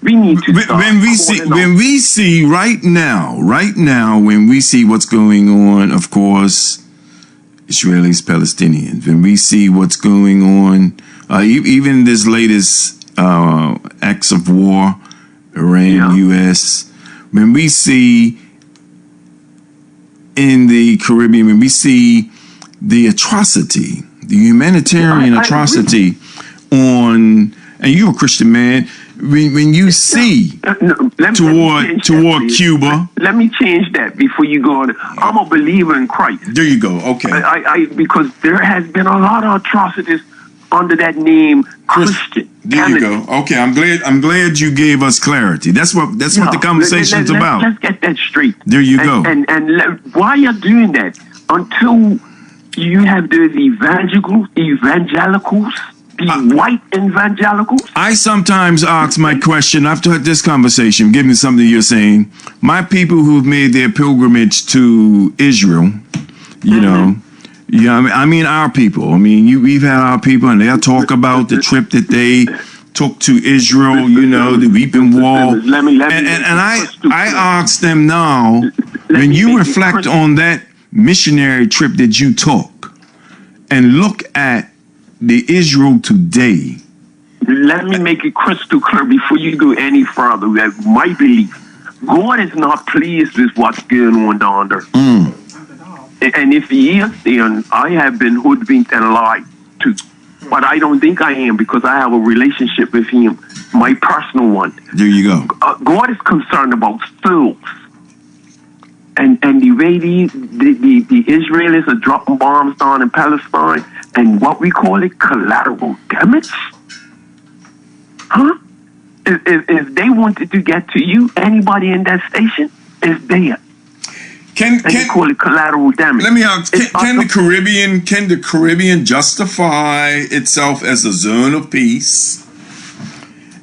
We need to. When we see right now, when we see what's going on, of course. Israelis, Palestinians. When we see what's going on, even this latest acts of war, Iran, U.S., when we see in the Caribbean, when we see the atrocity, the humanitarian atrocity on, and you're a Christian man, when you see toward Cuba. Let me change that before you go on. I'm a believer in Christ. There you go. Okay. Because there has been a lot of atrocities under that name, Christian. There you go. Okay, I'm glad you gave us clarity. That's what the conversation's about. Let's get that straight. There you go. And while you're doing that, until you have those evangelicals, the white evangelicals. I sometimes ask my question after this conversation, give me something you're saying. My people who've made their pilgrimage to Israel, you know, I mean our people. I mean, we've had our people, and they'll talk about the trip that they took to Israel, you know, the Weeping Wall. And I ask them now, when you reflect on that missionary trip that you took and look at the Israel today. Let me make it crystal clear before you go any further. My belief, God is not pleased with what's going on down there. And if he is, then I have been hoodwinked and lied to. But I don't think I am, because I have a relationship with him, my personal one. There you go. God is concerned about souls. And the way the Israelis are dropping bombs down in Palestine, and what we call it, collateral damage? Huh? If they wanted to get to you, anybody in that station is there. They call it collateral damage. Let me ask: Can the Caribbean justify itself as a zone of peace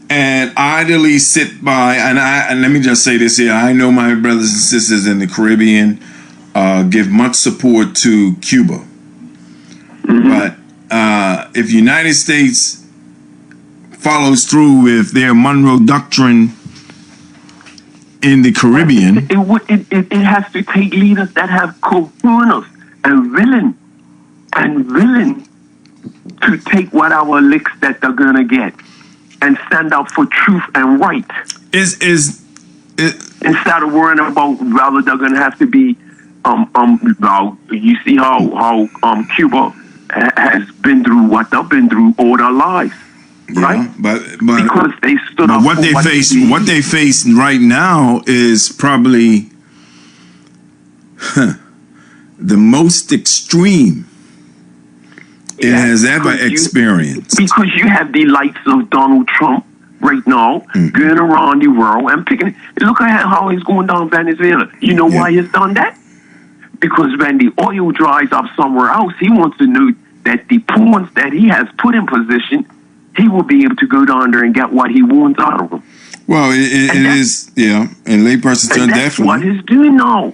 and idly sit by? And let me just say this here: I know my brothers and sisters in the Caribbean give much support to Cuba, but if the United States follows through with their Monroe Doctrine in the Caribbean, it has to take leaders that have cojones and willing to take whatever licks that they're gonna get and stand up for truth and right. Instead of worrying about whether they're gonna have to be you see how Cuba has been through what they've been through all their lives. Yeah, right? But because they stood up what they face right now is probably the most extreme it has ever experienced. Because you have the likes of Donald Trump right now going around the world and picking. Look at how he's going down Venezuela. You know why he's done that? Because when the oil dries up somewhere else, he wants to know that the pawns that he has put in position, he will be able to go down there and get what he wants out of them. Well, it is, in layperson's terms, definitely. That's what he's doing now.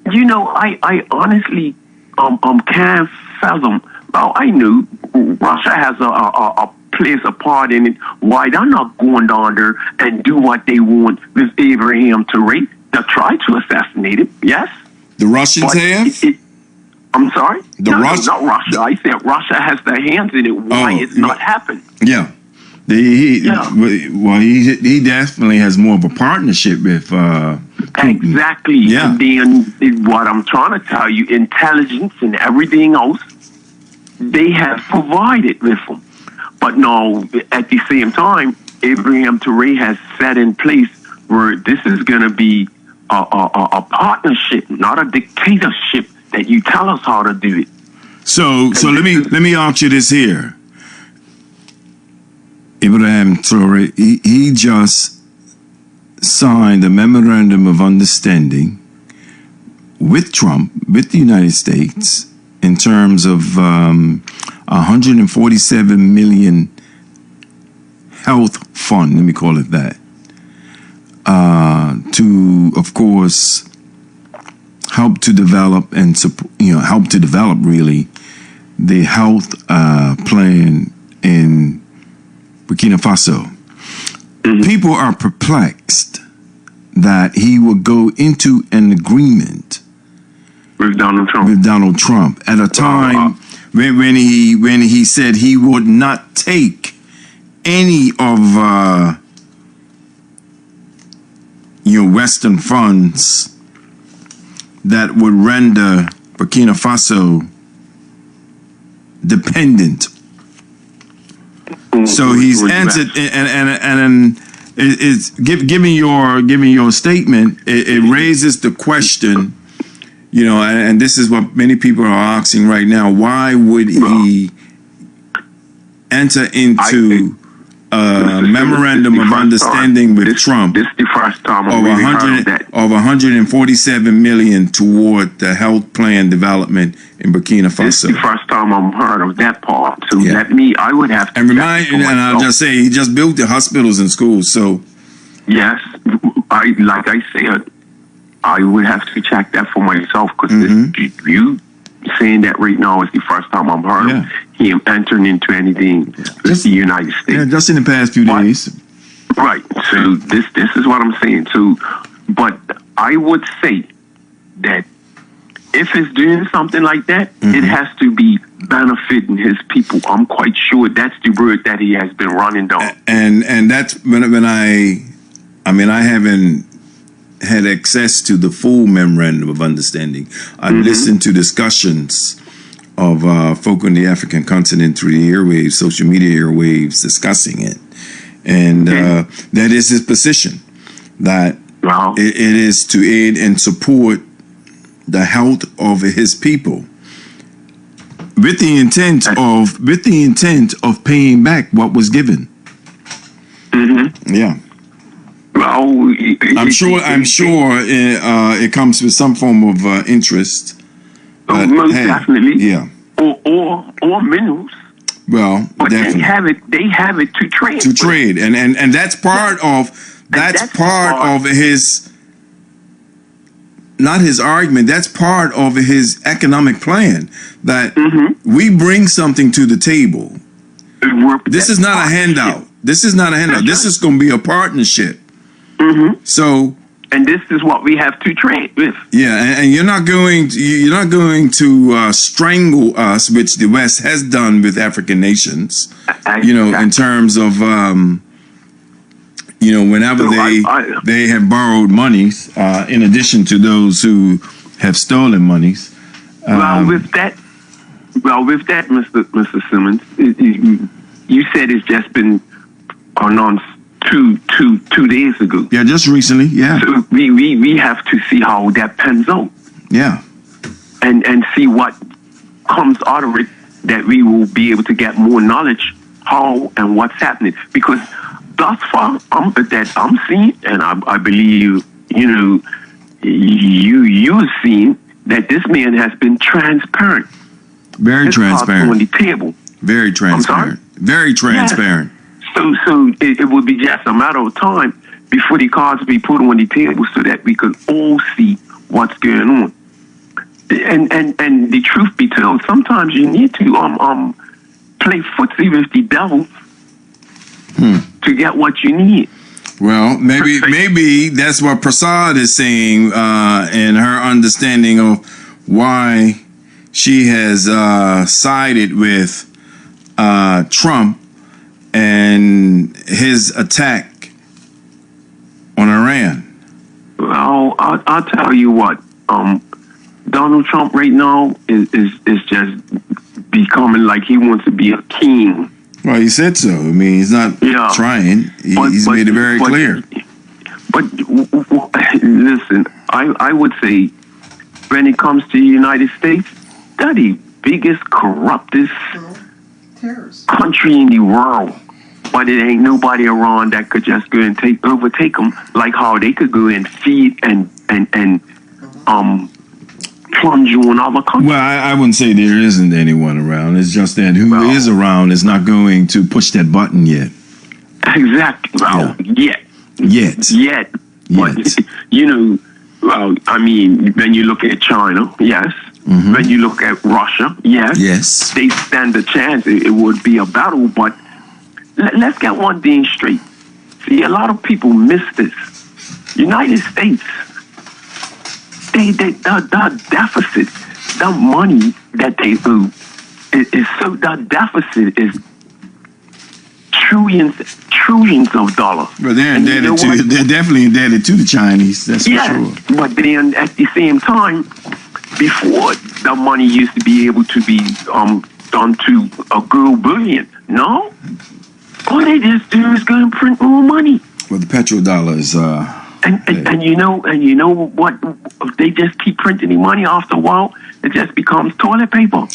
You know, I honestly can't fathom. Well, I knew Russia has a plays a part in it. Why they're not going down there and do what they want with Abraham Traore? They tried to assassinate him, yes. The Russians have? I'm sorry? Not Russia. I said Russia has their hands in it. Why it's not happened? Yeah. He definitely has more of a partnership with Putin. Exactly. Yeah. And then what I'm trying to tell you, intelligence and everything else, they have provided with them. But no, at the same time, Abraham Traore has set in place where this is going to be a partnership, not a dictatorship that you tell us how to do it. So let me ask you this here. Abraham Traore, he just signed a memorandum of understanding with Trump, with the United States, in terms of 147 million health fund, let me call it that, to, of course, help to develop and really the health plan in Burkina Faso. People are perplexed that he would go into an agreement with Donald Trump at a time when he said he would not take any of Western funds that would render Burkina Faso dependent. So he's answered, and it's giving your statement. It raises the question, and this is what many people are asking right now: why would he enter into a memorandum of understanding with Trump this is the first time of 147 million toward the health plan development in Burkina Faso? This is the first time I've heard of that part. So I would have to. And I'll just say, he just built the hospitals and schools. So yes, I said, I would have to check that for myself because you saying that right now is the first time I've heard of him entering into anything with the United States. Yeah, just in the past few days. Right. So this is what I'm saying. So, but I would say that if it's doing something like that, it has to be benefiting his people. I'm quite sure that's the word that he has been running down. And that's when I haven't had access to the full memorandum of understanding. I've listened to discussions of folk on the African continent through the airwaves, social media airwaves, discussing it. And that is his position, that it is to aid and support the health of his people with the intent of paying back what was given. Well, Well, I'm sure it comes with some form of interest. But, most definitely. Yeah. Or minerals. Well, but definitely. they have it to trade. To trade, and that's part of his, not his argument. That's part of his economic plan. That we bring something to the table. This is not a handout. This is not a handout. This is going to be a partnership. So. And this is what we have to trade with. Yeah, and you're not going to strangle us, which the West has done with African nations. In terms of whenever they have borrowed monies, in addition to those who have stolen monies. With that, Mr. Simmons, you said it's just been announced two days ago. Yeah, just recently. Yeah. So we have to see how that pans out. Yeah. And see what comes out of it, that we will be able to get more knowledge how and what's happening. Because thus far, that I'm seeing, and I believe you've seen that this man has been transparent. Very transparent. On the table. Very transparent. Very transparent. Yeah. So it would be just a matter of time before the cards be put on the table so that we could all see what's going on. And the truth be told, sometimes you need to play footsie with the devil to get what you need. Well, maybe that's what Prasad is saying in her understanding of why she has sided with Trump and his attack on Iran. Well, I'll tell you what. Donald Trump right now is just becoming like he wants to be a king. Well, he said so. I mean, he's not trying. He's made it very clear. But listen, I would say when it comes to the United States, they're the biggest, corruptest country in the world. But it ain't nobody around that could just go and overtake them, like how they could go and feed and plunge you on other countries. Well, I wouldn't say there isn't anyone around. It's just that who is around is not going to push that button yet. Exactly. Well, yet. But, I mean, when you look at China, yes. When you look at Russia, yes. They stand a chance. It would be a battle, but let's get one thing straight. See, a lot of people miss this. United States, the deficit, the money that they owe is so, the deficit is trillions of dollars. Well, they're definitely indebted to the Chinese. That's for sure. But then at the same time, before the money used to be able to be done to a gold bullion. No, all they just do is go and print more money. Well, the petrodollar is and you know what? If they just keep printing the money, after a while, it just becomes toilet paper.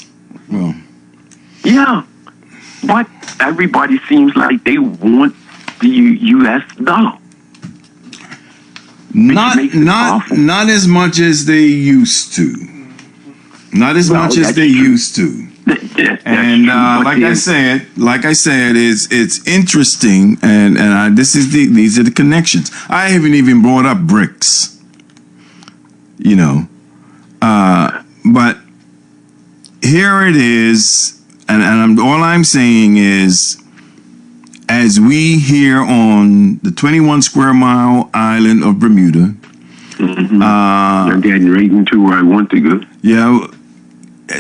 Well, yeah, but everybody seems like they want the U.S. dollar. Not as much as they used to. Not as much as they used to. And like I said, it's interesting, and these are the connections. I haven't even brought up BRICS. But here it is, and all I'm saying is, as we here on the 21 square mile island of Bermuda, I'm getting right into where I want to go. Yeah,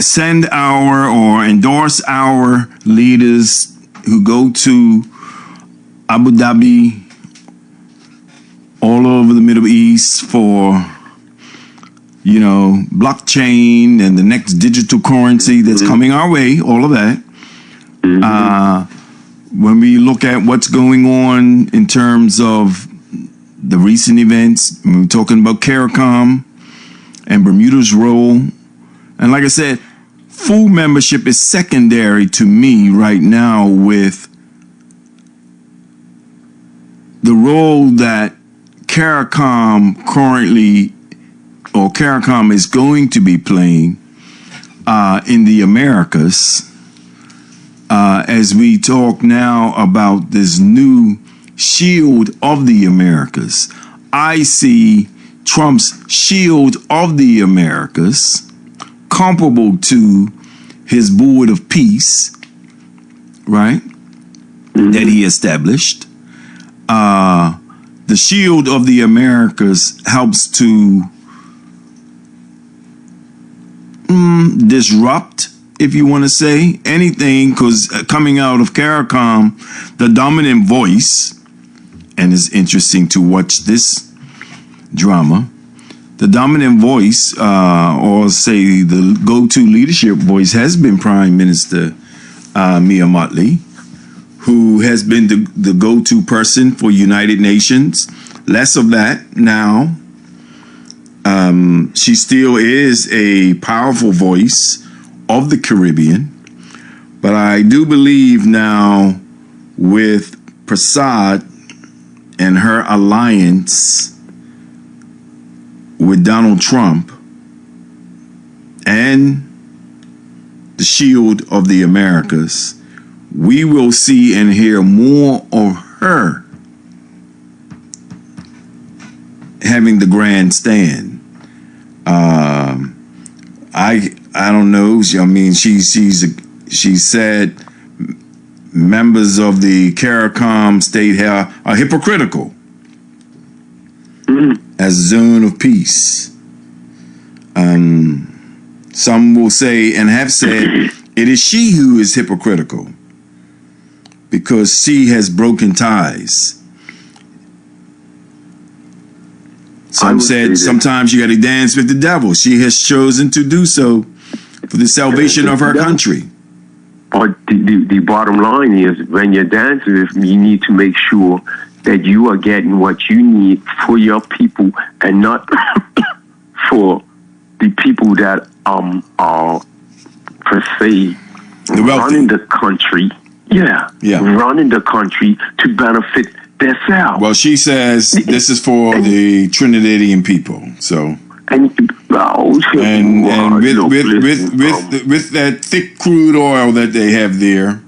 send or endorse our leaders who go to Abu Dhabi, all over the Middle East for, blockchain and the next digital currency that's coming our way, all of that. When we look at what's going on in terms of the recent events, we're talking about CARICOM and Bermuda's role. And like I said, full membership is secondary to me right now with the role that CARICOM currently, or CARICOM is going to be playing in the Americas, as we talk now about this new shield of the Americas. I see Trump's shield of the Americas comparable to his board of peace, right, that he established. The shield of the Americas helps to disrupt, if you want to say anything, because coming out of CARICOM, the dominant voice, and it's interesting to watch this drama, the dominant voice, or say the go-to leadership voice, has been Prime Minister Mia Mottley, who has been the go-to person for United Nations. Less of that now. She still is a powerful voice of the Caribbean, but I do believe now with Prasad and her alliance with Donald Trump and the shield of the Americas, we will see and hear more of her having the grandstand. I don't know. I mean, she said members of the CARICOM state are hypocritical as a zone of peace. Some will say and have said it is she who is hypocritical because she has broken ties. Some said sometimes you got to dance with the devil. She has chosen to do so for the salvation of her country. But the bottom line is, when you're dancing with me, you need to make sure that you are getting what you need for your people and not for the people that are, per se, running the country. Yeah. Running the country to benefit themselves. Well, she says this is for the Trinidadian people. So, with that thick crude oil that they have there,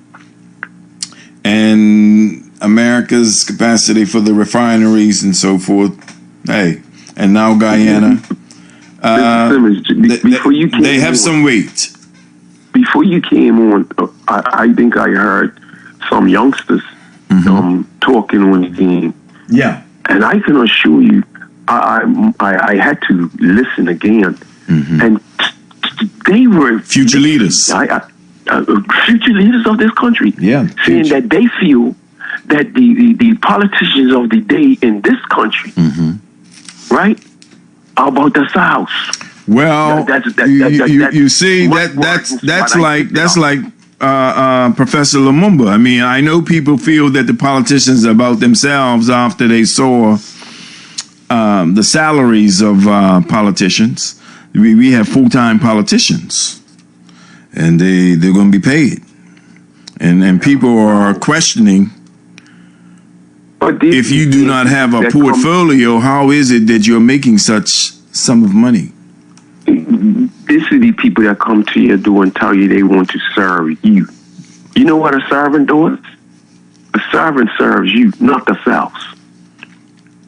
and America's capacity for the refineries and so forth. Hey, and now Guyana. They have some weight. Before you came on, I think I heard some youngsters talking on the game. Yeah. And I can assure you, I had to listen again. And they were future leaders. Future leaders of this country. Yeah. Saying that they feel that the politicians of the day in this country, right, are about the South. Well, you see, that's like Professor Lumumba. I mean, I know people feel that the politicians are about themselves after they saw the salaries of politicians. We have full-time politicians, and they're going to be paid, and people are questioning. If you do not have a portfolio, how is it that you're making such sum of money? This is the people that come to your door and tell you they want to serve you. You know what a servant does? A servant serves you, not the South.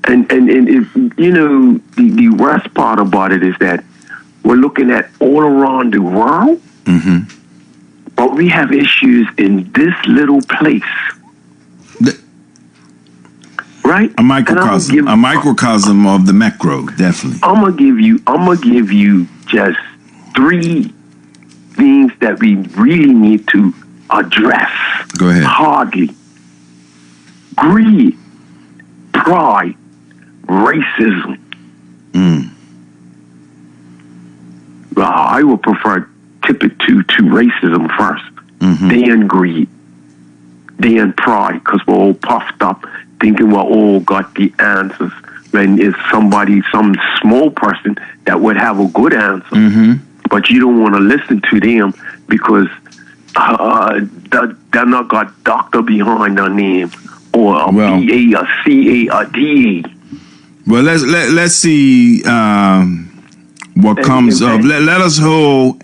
And if, you know, the worst part about it is that we're looking at all around the world, but we have issues in this little place. Right? A microcosm of the macro, definitely. I'm gonna give you just 3 things that we really need to address. Go ahead. Hardly. Greed, pride, racism. Well, I would prefer tip it to racism first. Then greed. Then pride, because we're all puffed up, thinking we all got the answers, when it's some small person that would have a good answer, but you don't want to listen to them because they're not got doctor behind their name, or a BA, a CA, a DA. Well, let's see what comes of. Let us hold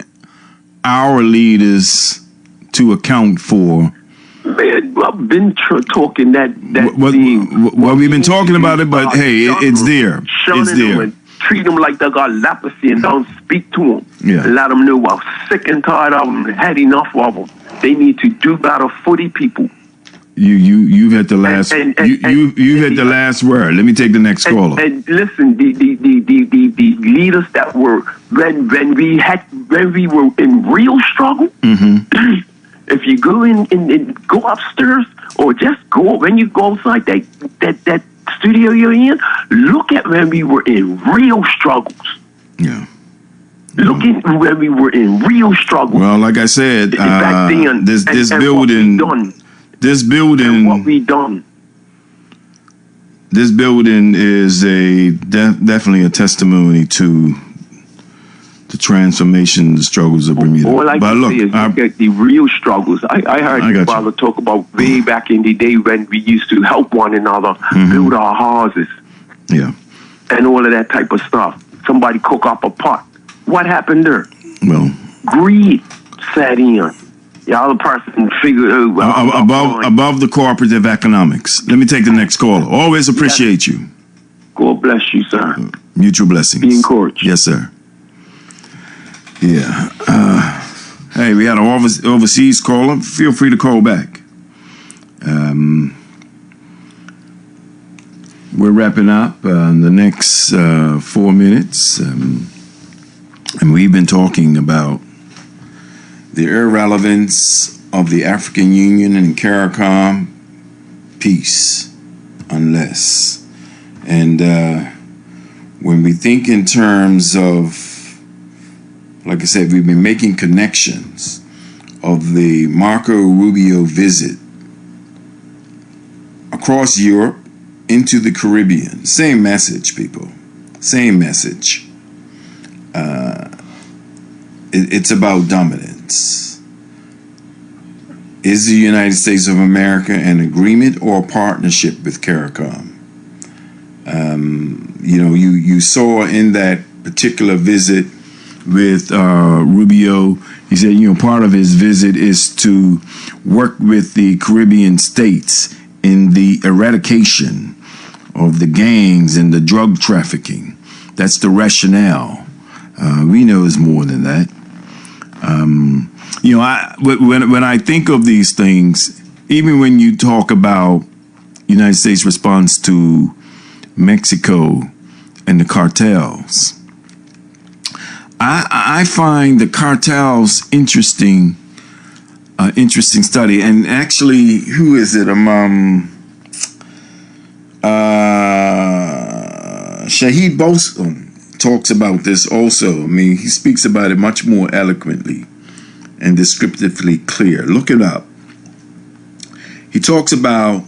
our leaders to account for. Man, I've been talking that well, we've been talking about it, but hey, it's there. It's there. And treat them like they got leprosy and don't speak to them. Yeah. And let them know I'm sick and tired of them. Had enough of them. They need to do better for the people. You've had the last you've had the last word. Let me take the next caller. And listen, the leaders that were when we were in real struggle. Mm-hmm. If you go in and go upstairs or just go when you go outside that studio you're in, look at when we were in real struggles. Yeah. Look at when we were in real struggles. Well, like I said, back then, this building, what we done. This building is definitely a testimony to the transformation, the struggles of Bermuda. All I can say is look at the real struggles. I heard your father talk about way back in the day when we used to help one another build our houses. Yeah. And all of that type of stuff. Somebody cook up a pot. What happened there? Well, greed set in. The other person figured out above the cooperative economics. Let me take the next caller. Always appreciate you. God bless you, sir. Mutual blessings. Be encouraged. Yes, sir. Yeah. Hey, we had an overseas caller. Feel free to call back. We're wrapping up in the next 4 minutes. And we've been talking about the irrelevance of the African Union and CARICOM peace, unless. And when we think in terms of, like I said, we've been making connections of the Marco Rubio visit across Europe into the Caribbean. Same message, people. Same message. It's about dominance. Is the United States of America an agreement or a partnership with CARICOM? You saw in that particular visit with Rubio, he said, part of his visit is to work with the Caribbean states in the eradication of the gangs and the drug trafficking. That's the rationale. We know it's more than that. When I think of these things, even when you talk about United States response to Mexico and the cartels, I find the cartels interesting study. And actually, who is it? Shahid Bosun talks about this also. I mean, he speaks about it much more eloquently and descriptively clear. Look it up. He talks about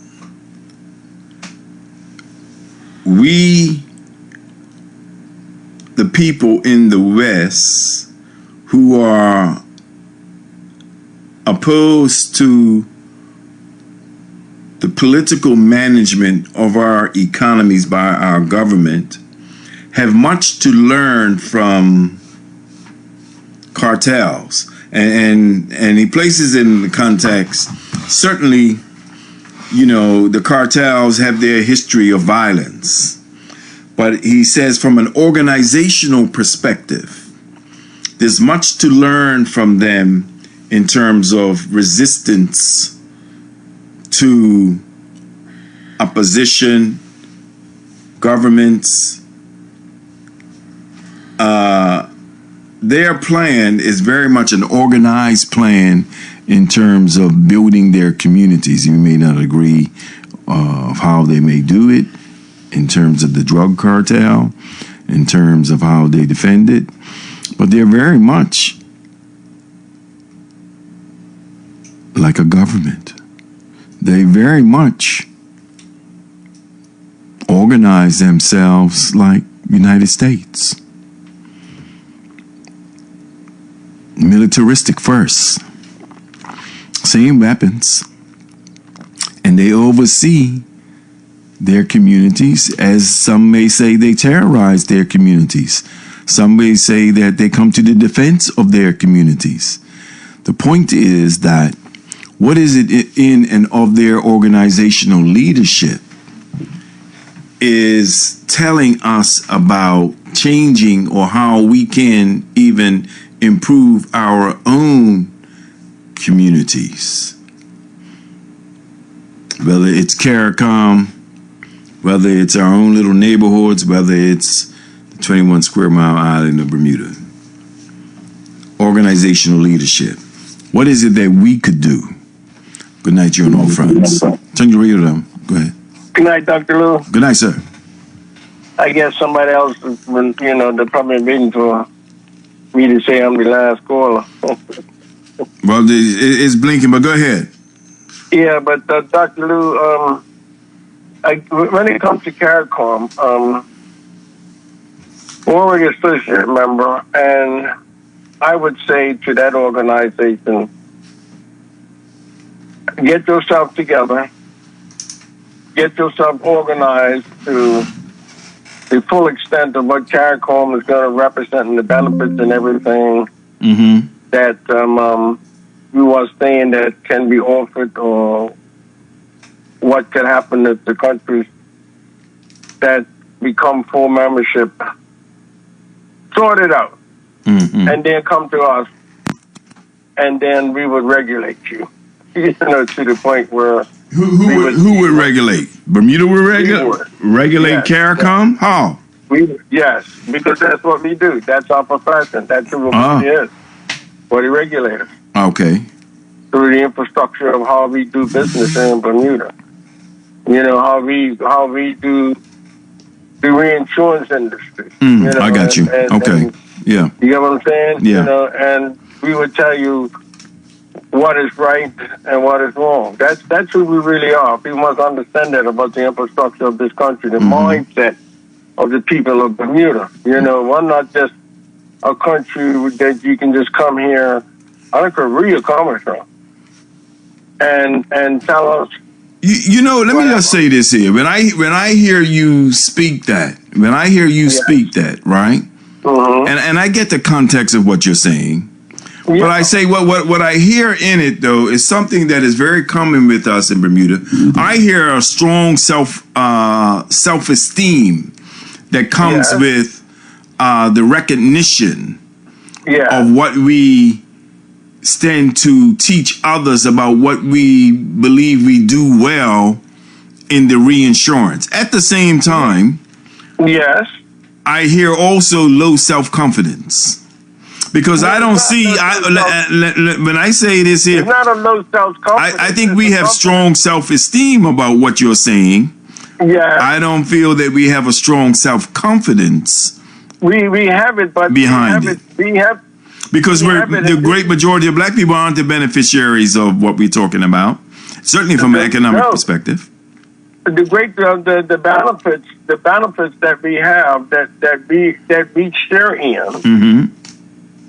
we, the people in the West, who are opposed to the political management of our economies by our government, have much to learn from cartels. And he places it in the context, certainly, the cartels have their history of violence. But he says from an organizational perspective, there's much to learn from them in terms of resistance to opposition, governments. Their plan is very much an organized plan in terms of building their communities. You may not agree of how they may do it in terms of the drug cartel, in terms of how they defend it, but they're very much like a government. They very much organize themselves like United States. Militaristic first. Same weapons. And they oversee their communities, as some may say they terrorize their communities. Some may say that they come to the defense of their communities. The point is that what is it in and of their organizational leadership is telling us about changing or how we can even improve our own communities. Whether it's CARICOM, whether it's our own little neighborhoods, whether it's the 21 square mile island of Bermuda. Organizational leadership. What is it that we could do? Good night, you on all fronts. Turn your radio down. Go ahead. Good night, Dr. Lew. Good night, sir. I guess somebody else, they're probably waiting for me to say I'm the last caller. Well, it's blinking, but go ahead. Yeah, but Dr. Lew, when it comes to CARICOM, we're already a associate member, and I would say to that organization, get yourself together, get yourself organized to the full extent of what CARICOM is going to represent and the benefits and everything that you are saying that can be offered, or what could happen if the countries that become full membership sort it out and then come to us, and then we would regulate you, to the point where who would regulate? Bermuda would regulate yes, CARICOM? How? Yes, because that's what we do. That's our profession. That's what we is. We're the regulators. Okay. Through the infrastructure of how we do business in Bermuda. How we do the reinsurance industry. I got you. Okay. Yeah. You get what I'm saying? Yeah. And we would tell you what is right and what is wrong. That's who we really are. People must understand that about the infrastructure of this country, the mindset of the people of Bermuda. We're not just a country that you can just come here, I don't care where you're coming from, and tell us. Let me just say this here. When I hear you speak that, right? And I get the context of what you're saying. Yeah. But I say what I hear in it though is something that is very common with us in Bermuda. I hear a strong self-esteem that comes with the recognition of what we stand to teach others about what we believe we do well in the reinsurance. At the same time, I hear also low self-confidence. Because I don't see, when I say this here, it's not a low self-confidence. I think we have strong self-esteem about what you're saying. Yeah. I don't feel that we have a strong self-confidence. We have it, but behind it. Because the great majority of black people aren't the beneficiaries of what we're talking about. Certainly from an economic perspective. The benefits that we have that we share in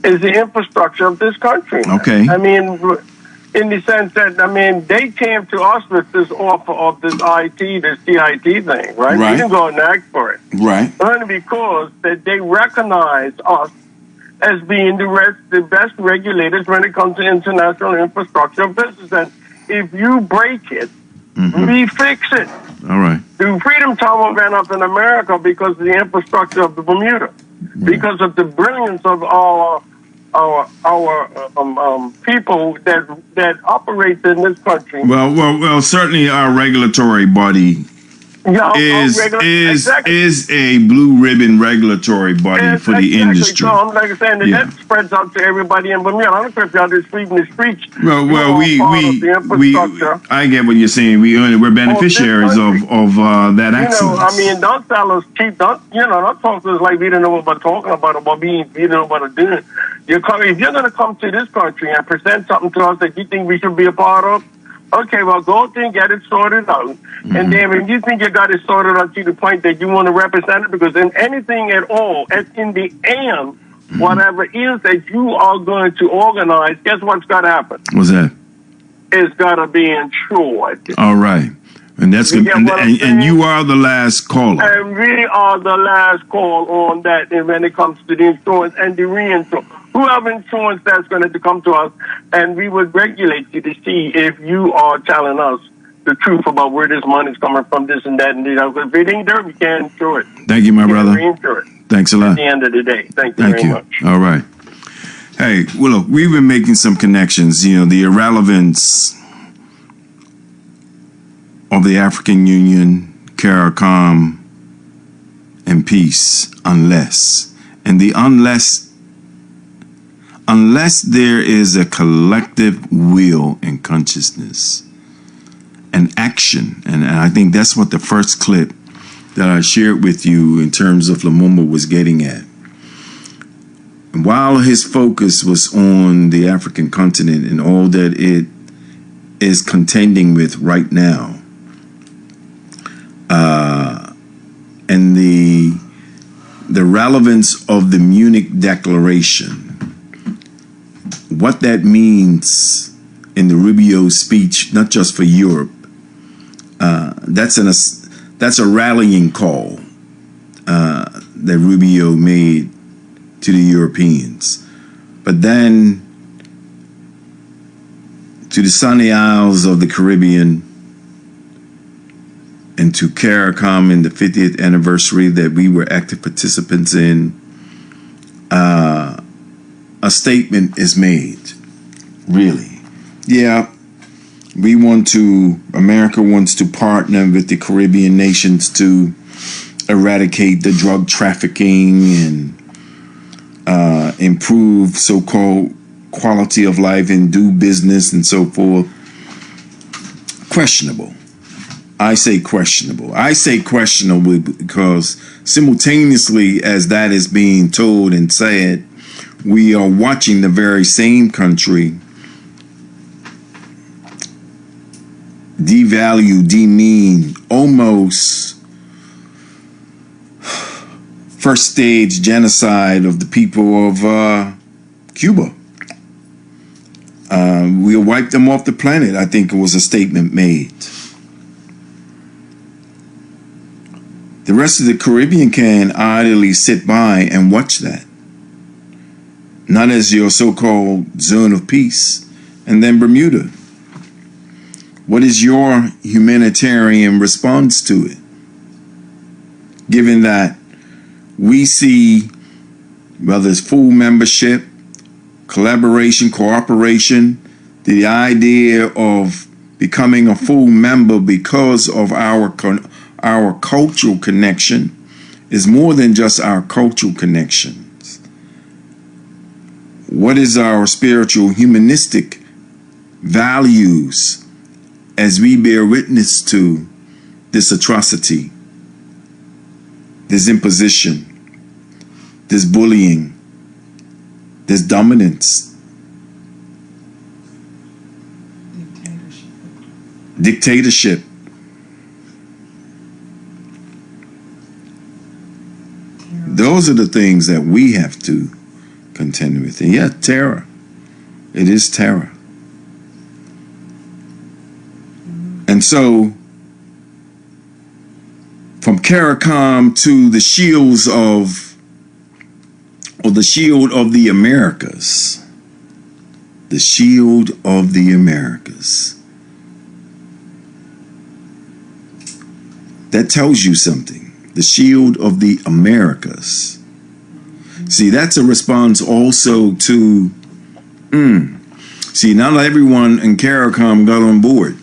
is the infrastructure of this country. Okay. I mean, in the sense that, they came to us with this offer of this CIT thing, right? We didn't go and ask for it. Right. Only because that they recognize us as being the best regulators when it comes to international infrastructure of business. And if you break it, we fix it. All right. The Freedom Tower went up in America because of the infrastructure of the Bermuda, because of the brilliance of our people that operate in this country. Well, certainly our regulatory body is a blue ribbon regulatory body for the industry. So I'm like saying that spreads out to everybody in Bermuda. I don't care if y'all just sweeping the streets. Well, I get what you're saying. We're beneficiaries of that excellence. Don't tell us cheap. Don't talk to us like we don't know what we're talking about or what we don't know what we're doing. If you're going to come to this country and present something to us that you think we should be a part of, okay, well, go out there and get it sorted out. And then when you think you got it sorted out to the point that you want to represent it, because in anything at all, in the end, whatever it is that you are going to organize, guess what's got to happen? What's that? It's got to be insured. All right. And that's You get what I'm and saying? you are the last caller. And we are the last call on that and when it comes to the insurance and the reinsurance. Who have insurance that's going to come to us, and we would regulate you to see if you are telling us the truth about where this money's coming from, this and that, and if it ain't there, we can't insure it. Thank you, my We can't brother. reinsure it Thanks a lot. at the end of the day. Thank you very much. All right. Hey, well, look, we've been making some connections. You know, the irrelevance of the African Union, CARICOM, and peace, unless there is a collective will and consciousness and action, and I think that's what the first clip that I shared with you in terms of Lumumba was getting at. And while his focus was on the African continent and all that it is contending with right now, and the relevance of the Munich Declaration, what that means in the Rubio speech, not just for Europe, that's a rallying call that Rubio made to the Europeans. But then to the sunny isles of the Caribbean and to CARICOM in the 50th anniversary that we were active participants in, a statement is made, really. Yeah, America wants to partner with the Caribbean nations to eradicate the drug trafficking and improve so-called quality of life and do business and so forth. Questionable. I say questionable. I say questionable because simultaneously as that is being told and said, we are watching the very same country devalue, demean, almost first stage genocide of the people of Cuba. We'll wipe them off the planet, I think it was a statement made. The rest of the Caribbean can idly sit by and watch that. Not as your so-called zone of peace. And then Bermuda. What is your humanitarian response to it? Given that we see, whether it's full membership, collaboration, cooperation, the idea of becoming a full member because of our cultural connection is more than just our cultural connections. What is our spiritual, humanistic values as we bear witness to this atrocity, this imposition, this bullying, this dominance, dictatorship. Those are the things that we have to contend with. And yeah, terror. It is terror. And so, from CARICOM to the shields of, or the shield of the Americas, the shield of the Americas. That tells you something. The shield of the Americas. See, that's a response also to, see, not everyone in CARICOM got on board.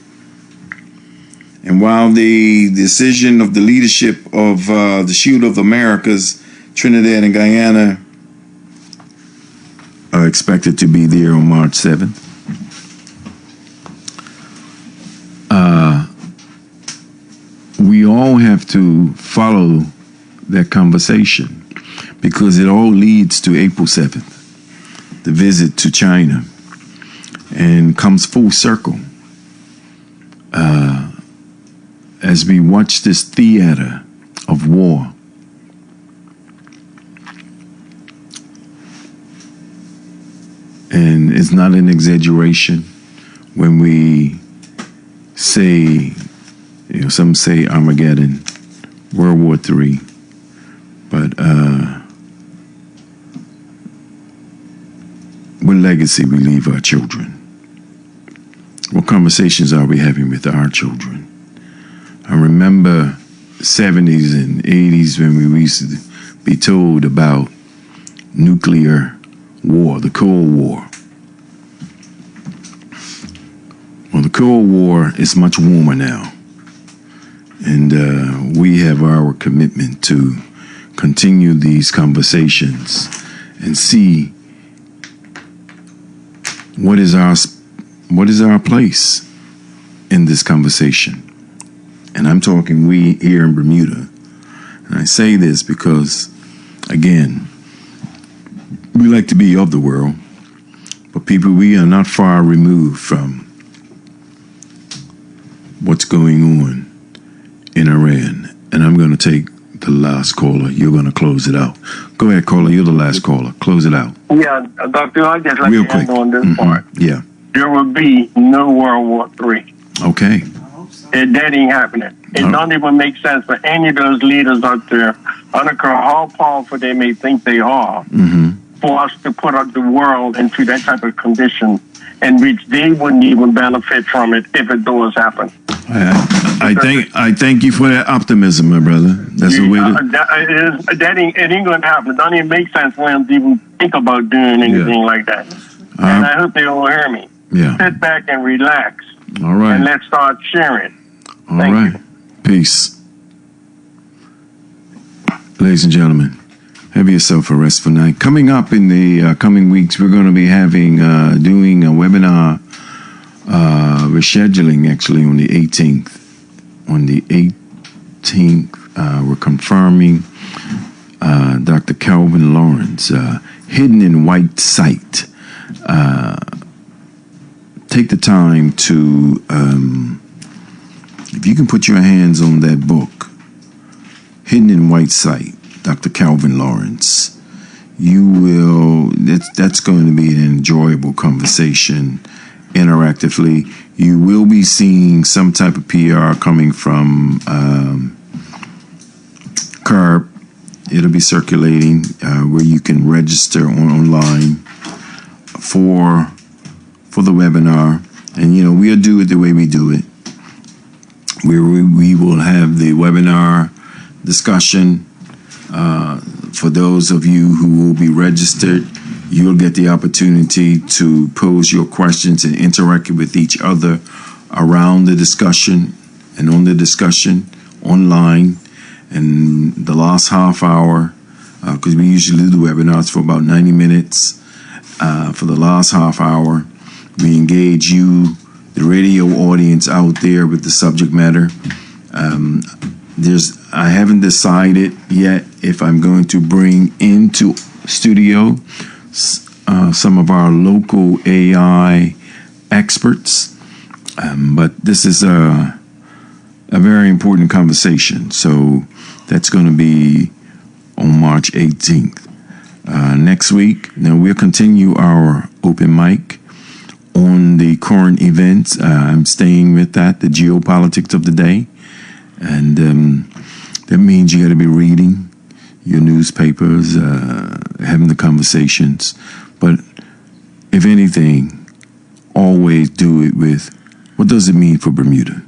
And while the decision of the leadership of the Shield of Americas, Trinidad and Guyana, are expected to be there on March 7th, we all have to follow that conversation because it all leads to April 7th, the visit to China, and comes full circle. As we watch this theater of war, and it's not an exaggeration when we say Some say Armageddon, World War III. But what legacy we leave our children? What conversations are we having with our children? I remember 70s and 80s when we used to be told about nuclear war, the Cold War. Well, the Cold War is much warmer now. And we have our commitment to continue these conversations and see what is our place in this conversation. And I'm talking we here in Bermuda. And I say this because, again, we like to be of the world, but people, we are not far removed from what's going on in Iran. And I'm going to take the last caller. You're going to close it out. Go ahead, caller. You're the last caller. Close it out. Yeah, Dr. I just like Real to quick. end on this part. Yeah. There will be no World War III. Okay. That ain't happening. It don't even make sense for any of those leaders out there, I don't care how powerful they may think they are, for us to put up the world into that type of condition in which they wouldn't even benefit from it if it does happen. I thank you for that optimism, my brother. That's the way it ain't going to happen. It don't even make sense for them to even think about doing anything like that. And I hope they all hear me. Yeah. Sit back and relax. All right. And let's start sharing. All right. Peace. Ladies and gentlemen, have yourself a restful night. Coming up in the coming weeks, we're going to be having, doing a webinar, rescheduling actually on the 18th. On the 18th, we're confirming Dr. Calvin Lawrence, Hidden in White Sight. Take the time to, if you can put your hands on that book, Hidden in White Sight, Dr. Calvin Lawrence, you will, that's going to be an enjoyable conversation interactively. You will be seeing some type of PR coming from CARB. It'll be circulating where you can register online for the webinar. And, we'll do it the way we do it, where we will have the webinar discussion. For those of you who will be registered, you'll get the opportunity to pose your questions and interact with each other around the discussion and on the discussion online. And the last half hour, because we usually do webinars for about 90 minutes, for the last half hour, we engage you, the radio audience out there, with the subject matter. I haven't decided yet if I'm going to bring into studio some of our local AI experts, but this is a very important conversation. So that's going to be on March 18th. Next week, now we'll continue our open mic on the current events. I'm staying with that, the geopolitics of the day. And that means you got to be reading your newspapers, having the conversations. But if anything, always do it with, what does it mean for Bermuda?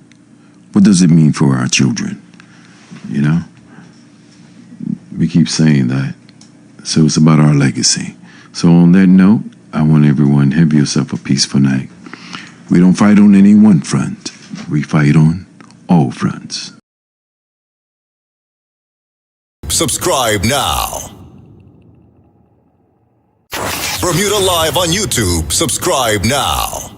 What does it mean for our children? We keep saying that. So it's about our legacy. So on that note, I want everyone, have yourself a peaceful night. We don't fight on any one front. We fight on all fronts. Subscribe now. Bermuda Live on YouTube. Subscribe now.